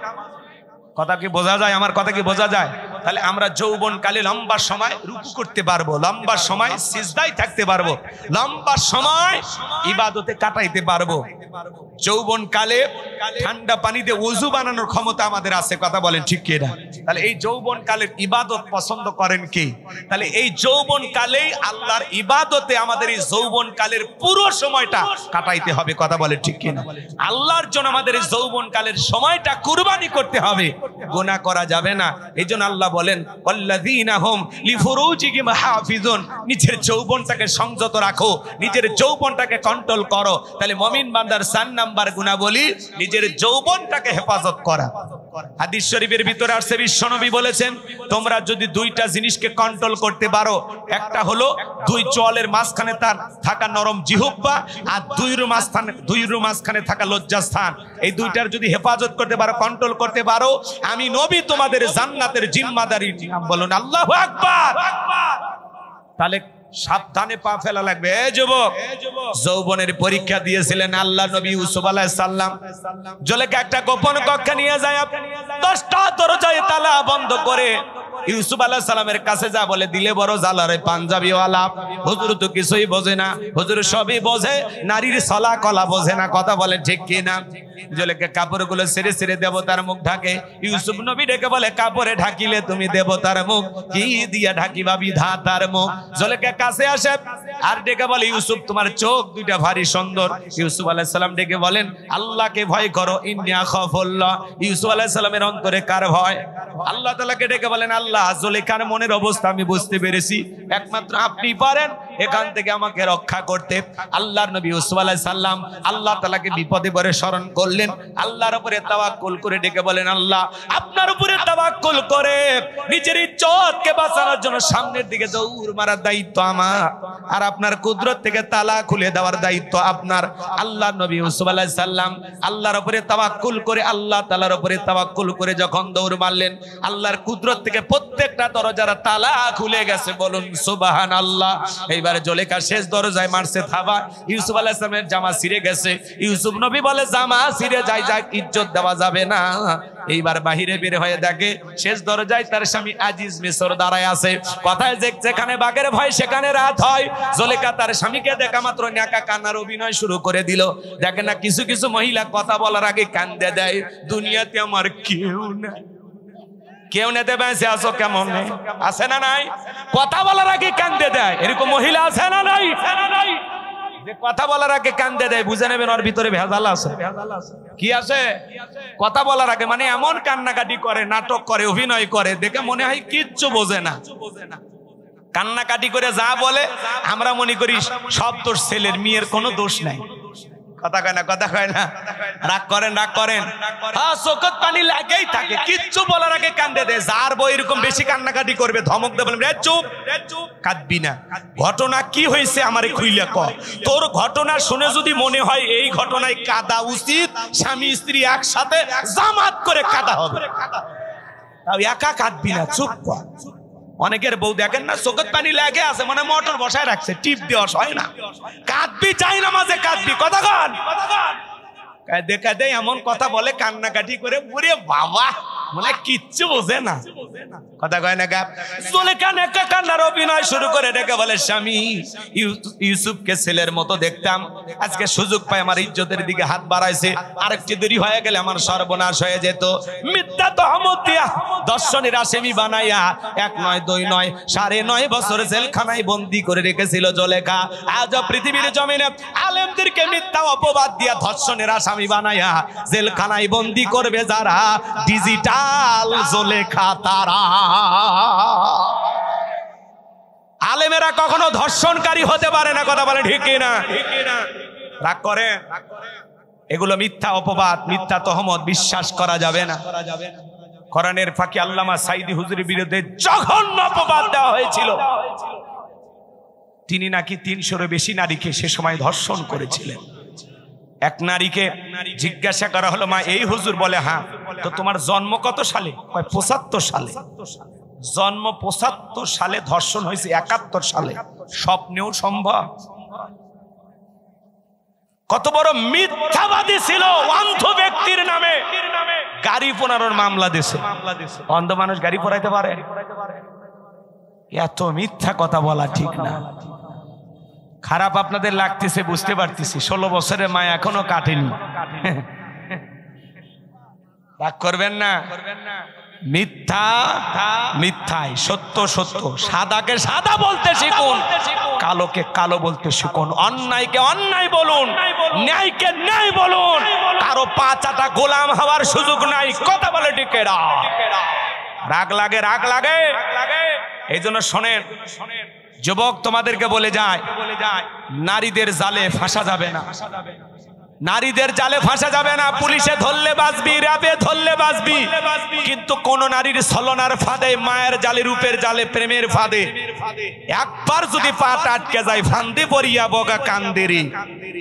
A: কথা কি বোঝা যায়? আমার কথা কি বোঝা যায়? তাহলে আমরা যৌবন কালে লম্বা সময় রুকু করতে পারবো, লম্বা সময় সিজদায় থাকতে পারবো, লম্বা সময় ইবাদতে কাটাইতে পারবো। যৌবন কালে ঠান্ডা পানিতে ওযু বানানোর ক্ষমতা আমাদের আছে, কথা বলেন ঠিক কি না? তাহলে এই যৌবন কালের ইবাদত পছন্দ করেন কি? তাহলে এই যৌবন কালেই আল্লাহর ইবাদতে আমাদের এই যৌবন কালের পুরো সময়টা কাটাইতে হবে, কথা বলেন ঠিক কি না? আল্লাহর জন্য আমাদের এই যৌবন কালের সময়টা কুরবানি করতে হবে, গুনাহ করা যাবে না। এইজন্য আল্লাহ বলেন ওয়াল্লাযীনা হুম লিফুরুজিহিম হাফিজুন, নিজের যৌবনটাকে সংযত রাখো, নিজের যৌবনটাকে কন্ট্রোল করো। তাহলে মুমিন বান্দার 4 নাম্বার গুণাবলী নিজের যৌবনটাকে হেফাজত করা। হাদিস শরীফের ভিতরে আসছে, বিশ্বনবী বলেছেন তোমরা যদি দুইটা জিনিসকে কন্ট্রোল করতে পারো, একটা হলো দুই চোয়ালের মাঝখানে তার থাকা নরম জিহ্বা, আর দুইর মাঝখানে থাকা লজ্জাস্থান, এই দুইটার যদি হেফাজত করতে পারো, কন্ট্রোল করতে পারো, আমি নবী তোমাদের জান্নাতের জিম্মাদারি নিলাম। বলুন আল্লাহু আকবার। তাহলে সাবধানে পা ফেলা লাগবে। যুবক, যৌবনের পরীক্ষা দিয়েছিলেন আল্লাহ নবী ইউসুফ আলাইহিস সালাম। জলেকে একটা গোপন কক্ষে নিয়ে যায়, 10টা দরজায় তালা বন্ধ করে ইউসুফ আলাইহিস সালামের কাছে যা বলে, দিলে বড় জালারে পাঞ্জাবিওয়ালা, হুজুর তো কিছুই বোঝে না, হুজুর সবই বোঝে, নারীর ছলা কলা বোঝে না, কথা বলে ঠিক কি না? জলেকে কাপড়গুলো ছেড়ে ছেড়ে দেবতার মুখ ঢাকে। ইউসুফ নবী ডেকে বলে, কাপড়ে ঢাকিলে তুমি দেবতার মুখ, কি দিয়া ঢাকিবা বিধাতার মুখ? জলেকে কাছে আসে আর ডেকে বলে, ইউসুফ তোমার চোখ দুইটা ভারী সুন্দর। ইউসুফ আলাইহিস সালাম ডেকে বলেন, আল্লাহকে ভয় করো, ইন্নী আখাফুল্লাহ। ইউসুফ আলাইহিস সালামের অন্তরে কার ভয়? আল্লাহ তাআলাকে ডেকে বলেন, আল্লাহ জুলেখার মনের অবস্থা আমি বুঝতে পেরেছি, একমাত্র আপনি পারেন এখান থেকে আমাকে রক্ষা করতে। আল্লাহর নবী ইউসুফ আলাইহিস সালাম আল্লাহ তাআলাকে বিপদে পড়ে স্মরণ করলেন, আল্লাহর উপরে তাওয়াক্কুল করে ডেকে বলেন, আল্লাহ আপনার উপরে তাওয়াক্কুল করে নিজের ইজ্জতকে বাঁচানোর জন্য সামনের দিকে দৌড় মারার দায়িত্ব আমার, আর আপনার কুদরত থেকে তালা খুলে দেওয়ার দায়িত্ব আপনার। আল্লাহর নবী ইউসুফ আলাইহিস সালাম আল্লাহর উপরে তাওয়াক্কুল করে, আল্লাহ তাআলার উপরে তাওয়াক্কুল করে যখন দৌড় মারলেন, আল্লাহর কুদরত থেকে প্রত্যেকটা দরজার তালা খুলে গেছে। বলুন সুবহানাল্লাহ। এইবারে জুলেখা শেষ দরজায় মারছে থাবা, ইউসুফ আলাইহিস সালামের জামা ছিঁড়ে গেছে। ইউসুফ নবী বলে, জামা ছিঁড়ে যায় যাক, ইজ্জত দেওয়া যাবে না। এইবার বাহিরে বের হয়ে দেখে শেষ দরজায় তার স্বামী আজিজ মিসর দাঁড়ায় আছে। কথায় যেখানে বাঘের ভয় সেখানে রাত হয়। জুলেখা তার স্বামীকে দেখা মাত্র ন্যাকা কান্নার অভিনয় শুরু করে দিল। দেখে না, কিছু কিছু মহিলা কথা বলার আগে কান্দে দেয়, দুনিয়াতে আমার কেউ নাই, কেউ নেতে বেঁচে আছো কেমন আছে না নাই? কথা বলার আগে কান্দে দেয়, এরকম মহিলা আছে না নাই? যে কথা বলার আগে কান্দে দেয়, বুঝে নেবেন ওর ভিতরে ভেজাল আছে। কি আছে? কথা বলার আগে মানে এমন কান্নাকাটি করে, নাটক করে, অভিনয় করে, দেখে মনে হয় কিচ্ছু বোঝে না। কান্নাকাটি করে যা বলে আমরা মনে করি সব দোষ ছেলের, মেয়ের কোনো দোষ নাই। কথা কয় না, কথা কয় না। রাগ করেন, রাগ করেন, হ্যাঁ চোখের পানি লাগেই থাকে, কিচ্ছু বলার আগে কান্দে দেয়। যার বই এরকম বেশি কান্নাকাটি করবে, ধমক দেবে, রে চুপ, কাঁদবি না। ঘটনা কি হয়েছে আমারে খুইলা ক। তোর ঘটনা শুনে যদি মনে হয় এই ঘটনায় কাঁদা উচিত, স্বামী স্ত্রী একসাথে জামাত করে কাঁদা হবে, তাও একা কাঁদবি না, চুপ কর। অনেকের বউ দেখেন না, চোখের পানি লেগে আছে, মানে মোটর বসায় রাখছে, টিপ দেওয়া হয় না। কাঁদবি, চাই না মাঝে কাঁদবি, কথা কন। দেখা দেয় এমন কথা বলে কান্নাকাটি করে, ওরে বাবা মানে কিচ্ছু বোঝে না, কথা কয় না। জুলেখা নেকা কান্নার অভিনয় শুরু করে ডেকে বলে, স্বামী ইউসুফকে ছেলের মতো দেখতাম, আজকে সুযোগ পায় আমার ইজ্জতের দিকে হাত বাড়াইছে, আরেকটি দেরি হয়ে গেলে আমার সর্বনাশ হয়ে যেত। মিথ্যা তহমত দিয়া দর্শনের আসামি বানাইয়া 1 নয় 2 নয় 9.5 বছর জেলখানায় বন্দী করে রেখেছিল জুলেখা। আজ পৃথিবীর জমিনে আলেমদেরকে মিথ্যা অপবাদ দিয়া ধর্ষণের আসামি বানাইয়া জেলখানায় বন্দী করবে যারা, ডিজিটাল জুলেখা তারা। আলেমেরা কখনো ধর্ষণকারী হতে পারে না, কথা বলে ঠিক না? রাগ করে, এগুলো মিথ্যা অপবাদ, মিথ্যা তহমত, বিশ্বাস করা যাবে না। কোরআনের ফাঁকি আল্লামা সাইদি হুজুরের বিরুদ্ধে জঘন্য অপবাদ দেওয়া হয়েছিল। তিনি নাকি 300-এর বেশি নারীকে সে সময় ধর্ষণ করেছিলেন। এক নারীকে জিজ্ঞাসা করা হলো, মা এই হুজুর? বলে হ্যাঁ। তো তোমার জন্ম কত সালে? 75 সালে। জন্ম 75 সালে, ধর্ষণ হয়েছে 71 সালে। স্বপ্নেও সম্ভব। কত বড় মিথ্যাবাদী ছিল অন্ধ ব্যক্তির নামে গাড়ি পোড়ানোর মামলা দিছে। অন্ধ মানুষ গাড়ি পোড়াইতে পারে? এত মিথ্যা কথা বলা ঠিক না। খারাপ আপনাদের লাগতেছে বুঝতে পারতেছি, 16 বছরের মা এখনো কাটেনি। রাগ করবেন না। মিথ্যা মিথ্যাই, সত্য সত্য। সাদাকে সাদা বলতে শিখুন, কালোকে কালো বলতে শিখুন, অন্যায়কে অন্যায় বলুন, ন্যায়কে ন্যায় বলুন। কারো পা চাটা গোলাম হওয়ার সুযোগ নাই। কথা বলে টিকেরা। রাগ লাগে, রাগ লাগে। এই জন্য শোনেন যুবক, তোমাদেরকে বলে যায় নারীদের জালে ফাঁসা যাবে না। নারীদের জালে ফাঁসা যাবে না। পুলিশে ধরলে বাঁচবি, র্যাবে ধরলে বাঁচবি, কিন্তু কোন নারীর ছলনার ফাঁদে, মায়ের জালে, রূপের জালে, প্রেমের ফাঁদে একবার যদি পাটা আটকে যায়, ফান্দে পড়িয়া বগা কান্দেরি,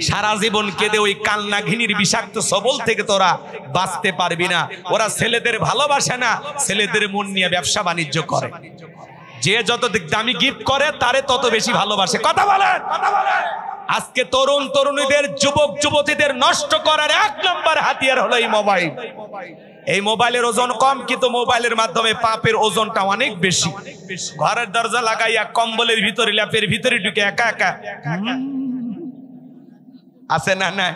A: সারা জীবন কেঁদে ওই কান্না ঘিনির বিষাক্ত সবল থেকে তোরা বাঁচতে পারবি না। ওরা ছেলেদের ভালোবাসে না, ছেলেদের মন নিয়ে ব্যবসা বাণিজ্য করে। যে যত দামি গিফট করে তারে তত বেশি ভালোবাসে। কথা বলেন। আজকে তরুণ তরুণীদের, যুবক যুবতীদের নষ্ট করার 1 নম্বর হাতিয়ার হলো এই মোবাইল। এই মোবাইলের ওজন কম, কিন্তু মোবাইলের মাধ্যমে পাপের ওজনটা অনেক বেশি। ঘরের দরজা লাগাইয়া কম্বলের ভিতরে, ল্যাপের ভিতরে ঢুকে একা একা আছে না? না।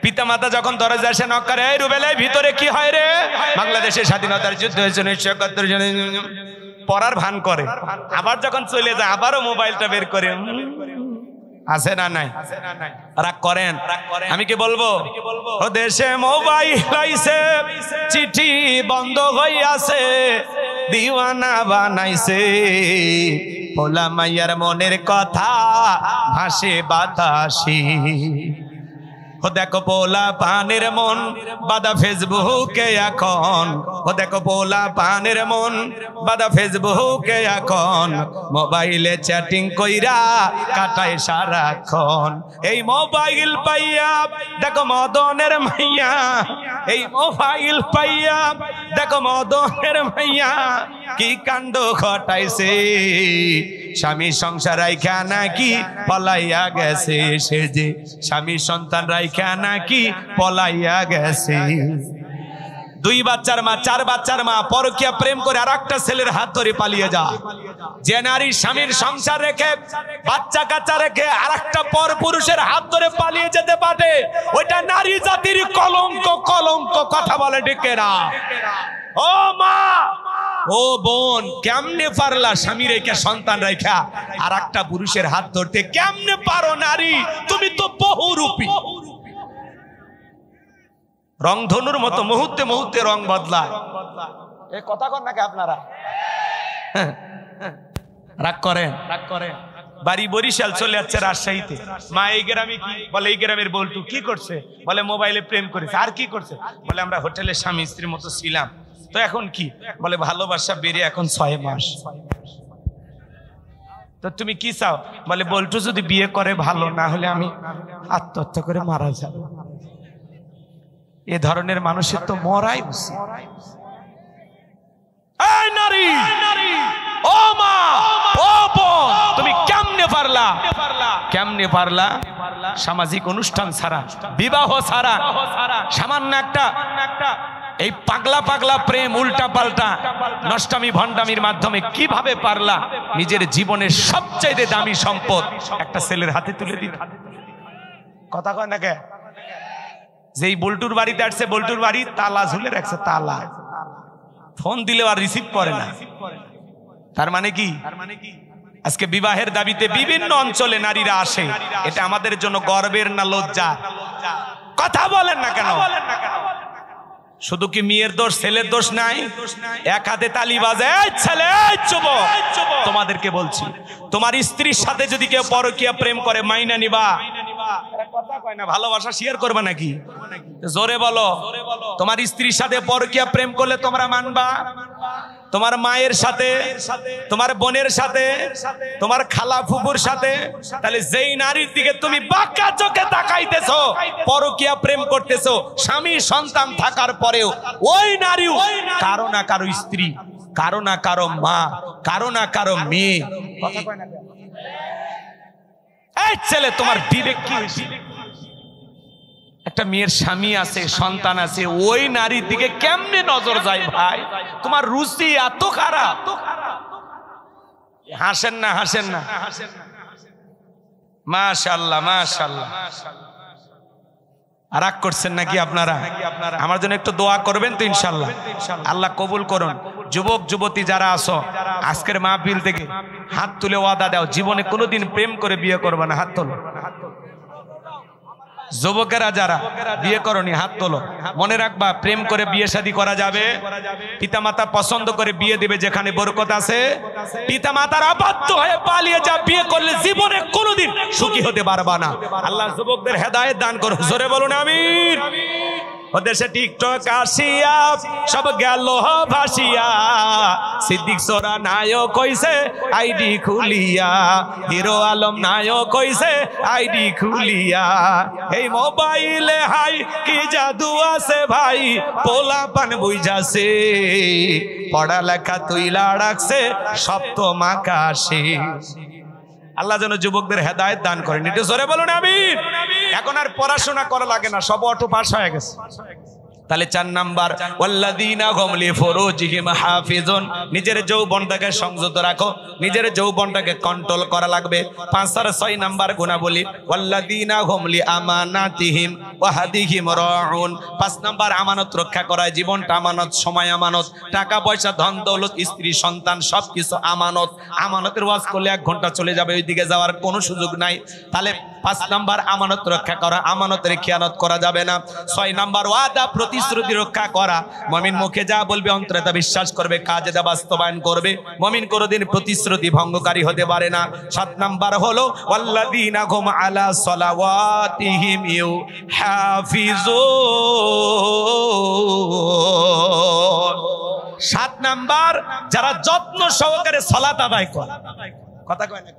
A: পিতা মাতা যখন দরজা এসে নক করে, এই রুবেল, ভিতরে কি হয় রে? বাংলাদেশের স্বাধীনতার যুদ্ধ হয়েছে 1971 সালে, পড়ার ভান করে। আবার যখন চলে যায় আবারও মোবাইলটা বের করে, আছে না? নাই। রাগ করেন। আমি কি বলবো? ও দেশে মোবাইল আইছে, চিঠি বন্ধ হইয়াছে, দিওয়ানা বানাইছে, পোলা মাইয়ার মনের কথা ভাসে বাতাসে। ও দেখো পোলা পানের মন বাদা ফেসবুকে এখন, ও দেখো পোলা পানের মন বাদা ফেসবুকে এখন, মোবাইলে চ্যাটিং কইরা কাটায় সারাক্ষণ। এই মোবাইল পাইয়া দেখো মদনের মাইয়া, এই মোবাইল পাইয়া দেখো মদনের মাইয়া কি কাণ্ড ঘটাইছে। স্বামী সংসার রাইখা নাকি পলাইয়া গেছে, সে যে স্বামী সন্তান রাইখা নাকি পলাইয়া গেছে। 2 বাচ্চার মা, 4 বাচ্চার মা পরকীয়া প্রেম করে আরেকটা ছেলের হাত ধরে পালিয়ে যা। যে নারী স্বামীর সংসার রেখে, বাচ্চা কাচ্চা রেখে আরেকটা পর পুরুষের হাত ধরে পালিয়ে যেতে পারে, ওইটা নারী জাতির কলঙ্ক। কলঙ্ক। কথা বলে টিকেরা। ও মা, ও বোন, কেমনে পারলা স্বামী রেখা, সন্তান রেখা আর একটা পুরুষের হাত ধরতে? কেমনে পারো নারী? তুমি তো বহুরূপী। রংধনুর মতো মুহূর্তে মুহূর্তে রং বদলায়। এই কথা কন নাকি আপনারা? রাগ করেন। বাড়ি বরিশাল, চলে যাচ্ছে রাজশাহীতে। মা, এই গ্রামে কি? বলে এই গ্রামের বল্টু। কি করছে? বলে মোবাইলে প্রেম করেছে। আর কি করছে? বলে আমরা হোটেলে স্বামী স্ত্রীর মতো ছিলাম, তো এখন কি? বলে ভালোবাসা বেরিয়ে এখন 6 মাস। তো তুমি কি চাও? বলে বল্টু যদি বিয়ে করে ভালো, না হলে আমি আত্মহত্যা করে মারা যাব। এ ধরনের মানুষের তো মরাই উচিত। এই নারী, ও মা, ও বোন, তুমি কেমনে পারলা? কেমনে পারলা? সামাজিক অনুষ্ঠান ছাড়া, বিবাহ ছাড়া, সামান্য একটা এই পাগলা পাগলা প্রেম, উল্টা পাল্টা নষ্টামি ভণ্ডামির মাধ্যমে কিভাবে পারলা নিজের জীবনের সবচেয়ে দামি সম্পদ একটা ছেলের হাতে তুলে দিতে? কথা কয় না কে? যেই বল্টুর বাড়িতে আসছে, বল্টুর বাড়ি তালা ঝুলে রাখছে, তালা। ফোন দিলেও আর রিসিভ করে না। তার মানে কি? আজকে বিবাহের দাবিতে বিভিন্ন অঞ্চলে নারীরা আসে। এটা আমাদের জন্য গর্বের না লজ্জা? কথা বলেন না কেন? শুধু কি মেয়ের দোষ, ছেলের দোষ নাই? এক হাতে তালি বাজে। ছেলে, তোমাদেরকে বলছি, তোমার স্ত্রীর সাথে যদি কেউ পরকীয়া প্রেম করে, মাইনা নিবা? কথা কয় না, ভালোবাসা শেয়ার করবে নাকি? জোরে বলো। তোমার স্ত্রীর সাথে পরকীয়া প্রেম করলে তোমরা মানবা? তোমার মায়ের সাথে, তোমার বোনের সাথে, তোমার খালা ফুফুর সাথে? তাহলে যেই নারীর দিকে তুমি বাঁকা চোখে তাকাইতেছো, পরকীয়া প্রেম করতেছো, স্বামী সন্তান থাকার পরেও ওই নারীও কারো না কারো স্ত্রী, কারো না কারো মা, কারো না কারো মেয়ে। কথা কয় না? এই ছেলে তোমার বিবেক কি হয়েছে? একটা মেয়ের স্বামী আছে, সন্তান আছে, ওই নারীর দিকে কেমনে নজর যায় ভাই? তোমার রুচি এত খারাপ। হাসেন না, হাসেন না। মাশাআল্লাহ, মাশাআল্লাহ। রাগ করছেন নাকি আপনারা? আমার জন্য একটু দোয়া করবেন তো ইনশাআল্লাহ, আল্লাহ কবুল করুন। যুবক যুবতী যারা আছো, আজকের মাহফিল থেকে হাত তুলে ওয়াদা দাও, জীবনে কোনোদিন প্রেম করে বিয়ে করবে না। হাত তোলো। যুবকেরা যারা বিয়ে করনি হাত তোলো। মনে রাখবা, প্রেম করে বিয়ে শাদী করা যাবে, পিতামাতা পছন্দ করে বিয়ে দিবে যেখানে বরকত আছে। পিতামাতার অবাধ্য হয়ে পালিয়ে যা বিয়ে করলে জীবনে কোনোদিন সুখী হতে পারবা না। আল্লাহ যুবকদের হেদায়েত দান করুন। জোরে বলুন আমিন। ওদেশে টিকটক আসিয়া সব গেল ভাসিয়া, সিদ্দিক সোরা নায়ক কইছে আইডি খুলিয়া, হিরো আলম নায়ক কইছে আইডি খুলিয়া। এই মোবাইলে হাই কি জাদু আছে ভাই, পোলা পান বুঝাছে, পড়ালেখা তুইলা রাখছে সপ্তম আকাশে। আল্লাহ যেন যুবকদের হেদায়েত দান করেন। একটু জোরে বলুন আমিন। এখন আর পড়াশোনা করা লাগে না, সব অটো পাস হয়ে গেছে। তাহলে 4 নাম্বার, ওয়াল্লাযীনা হুম লিফুরুজিহিম হাফিজুন, নিজের যৌবনটাকে সংযত রাখো, নিজের যৌবনটাকে কন্ট্রোল করা লাগবে। 5 আর 6 নাম্বার গুণাবলী, ওয়াল্লাযীনা হুম লিআমানাতিহিম ওয়া হাদিহিম রাউন। 5 নাম্বার আমানত রক্ষা করা। জীবনটা আমানত, সময় আমানত, টাকা পয়সা ধন দৌলত স্ত্রী সন্তান সবকিছু আমানত। আমানতের ওয়াজ করলে 1 ঘন্টা চলে যাবে, ওইদিকে যাওয়ার কোনো সুযোগ নাই। তাহলে 5 নাম্বার আমানত রক্ষা করা, আমানতের খেয়ানত করা যাবে না। 6 নাম্বার ওয়াদা প্রতিশ্রুতি রক্ষা করা। মুমিন মুখে যা বলবে অন্তরে তা বিশ্বাস করবে, কাজে তা বাস্তবায়ন করবে। মুমিন কোনোদিন প্রতিশ্রুতি ভঙ্গকারী হতে পারে না। 7 নাম্বার হলো ওয়াল্লাযীনা হুম আলা সালাওয়াতিহিম ইউহাফিজুন। 7 নাম্বার, যারা যত্ন সহকারে সালাত আদায় করে। কথা কয় না?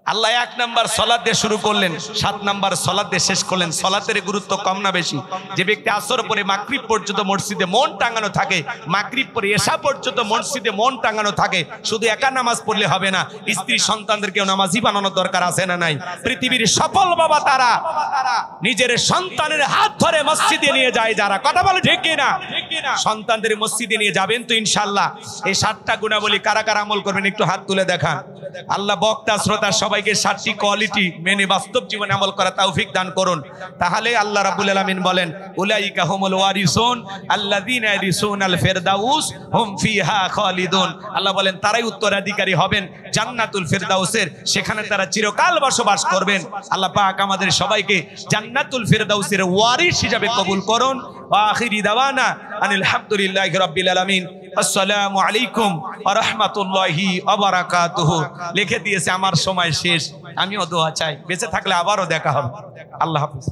A: আল্লাহ 1 নাম্বার সালাত দিয়ে শুরু করলেন, 7 নাম্বার সালাত দিয়ে শেষ করলেন। সালাতের গুরুত্ব কম না বেশি? যে ব্যক্তি আসর পরে মাগরিব পর্যন্ত মসজিদে মন টাঙানো থাকে, মাগরিব পরে এশা পর্যন্ত মসজিদে মন টাঙানো থাকে, শুধু একা নামাজ পড়লে হবে না, স্ত্রী সন্তানদেরকেও নামাজি বানানোর দরকার আছে না নাই? পৃথিবীর সফল বাবা তারা নিজের সন্তানের হাত ধরে মসজিদে নিয়ে যায় যারা। কথা বলে ঠিক কিনা? সন্তানদের মসজিদে নিয়ে যাবেন তো ইনশাআল্লাহ। এই 7টা গুণাবলী কারা কারা আমল করবেন একটু হাত তুলে দেখান। আল্লাহ বক্তা শ্রোতা সবাইকে 7টি কোয়ালিটি মেনে বাস্তব জীবনে আমল করা তৌফিক দান করুন। তাহলে আল্লাহ রাব্বুল আলামিন বলেন, উলাইকা হুমুল ওয়ারিসুন আল্লাযীনা ইয়ারিসুনাল ফিরদাউস হুম ফিহা খালিদুন। আল্লাহ বলেন তারাই উত্তরাধিকারী হবেন জান্নাতুল ফিরদাউসের, সেখানে তারা চিরকাল বসবাস করবেন। আল্লাহ পাক আমাদের সবাইকে জান্নাতুল ফিরদাউসের ওয়ারিস হিসেবে কবুল করুন। ওয়া আখিরি দাওয়ানা আনিল হামদুলিল্লাহি রাব্বিল আলামিন। আসসালামু আলাইকুম ওয়া রাহমাতুল্লাহি ওয়া বারাকাতুহু। লিখে দিয়েছে আমার সময় শেষ, আমিও দোয়া চাই, বেঁচে থাকলে আবারও দেখা হবে। আল্লাহ হাফেজ।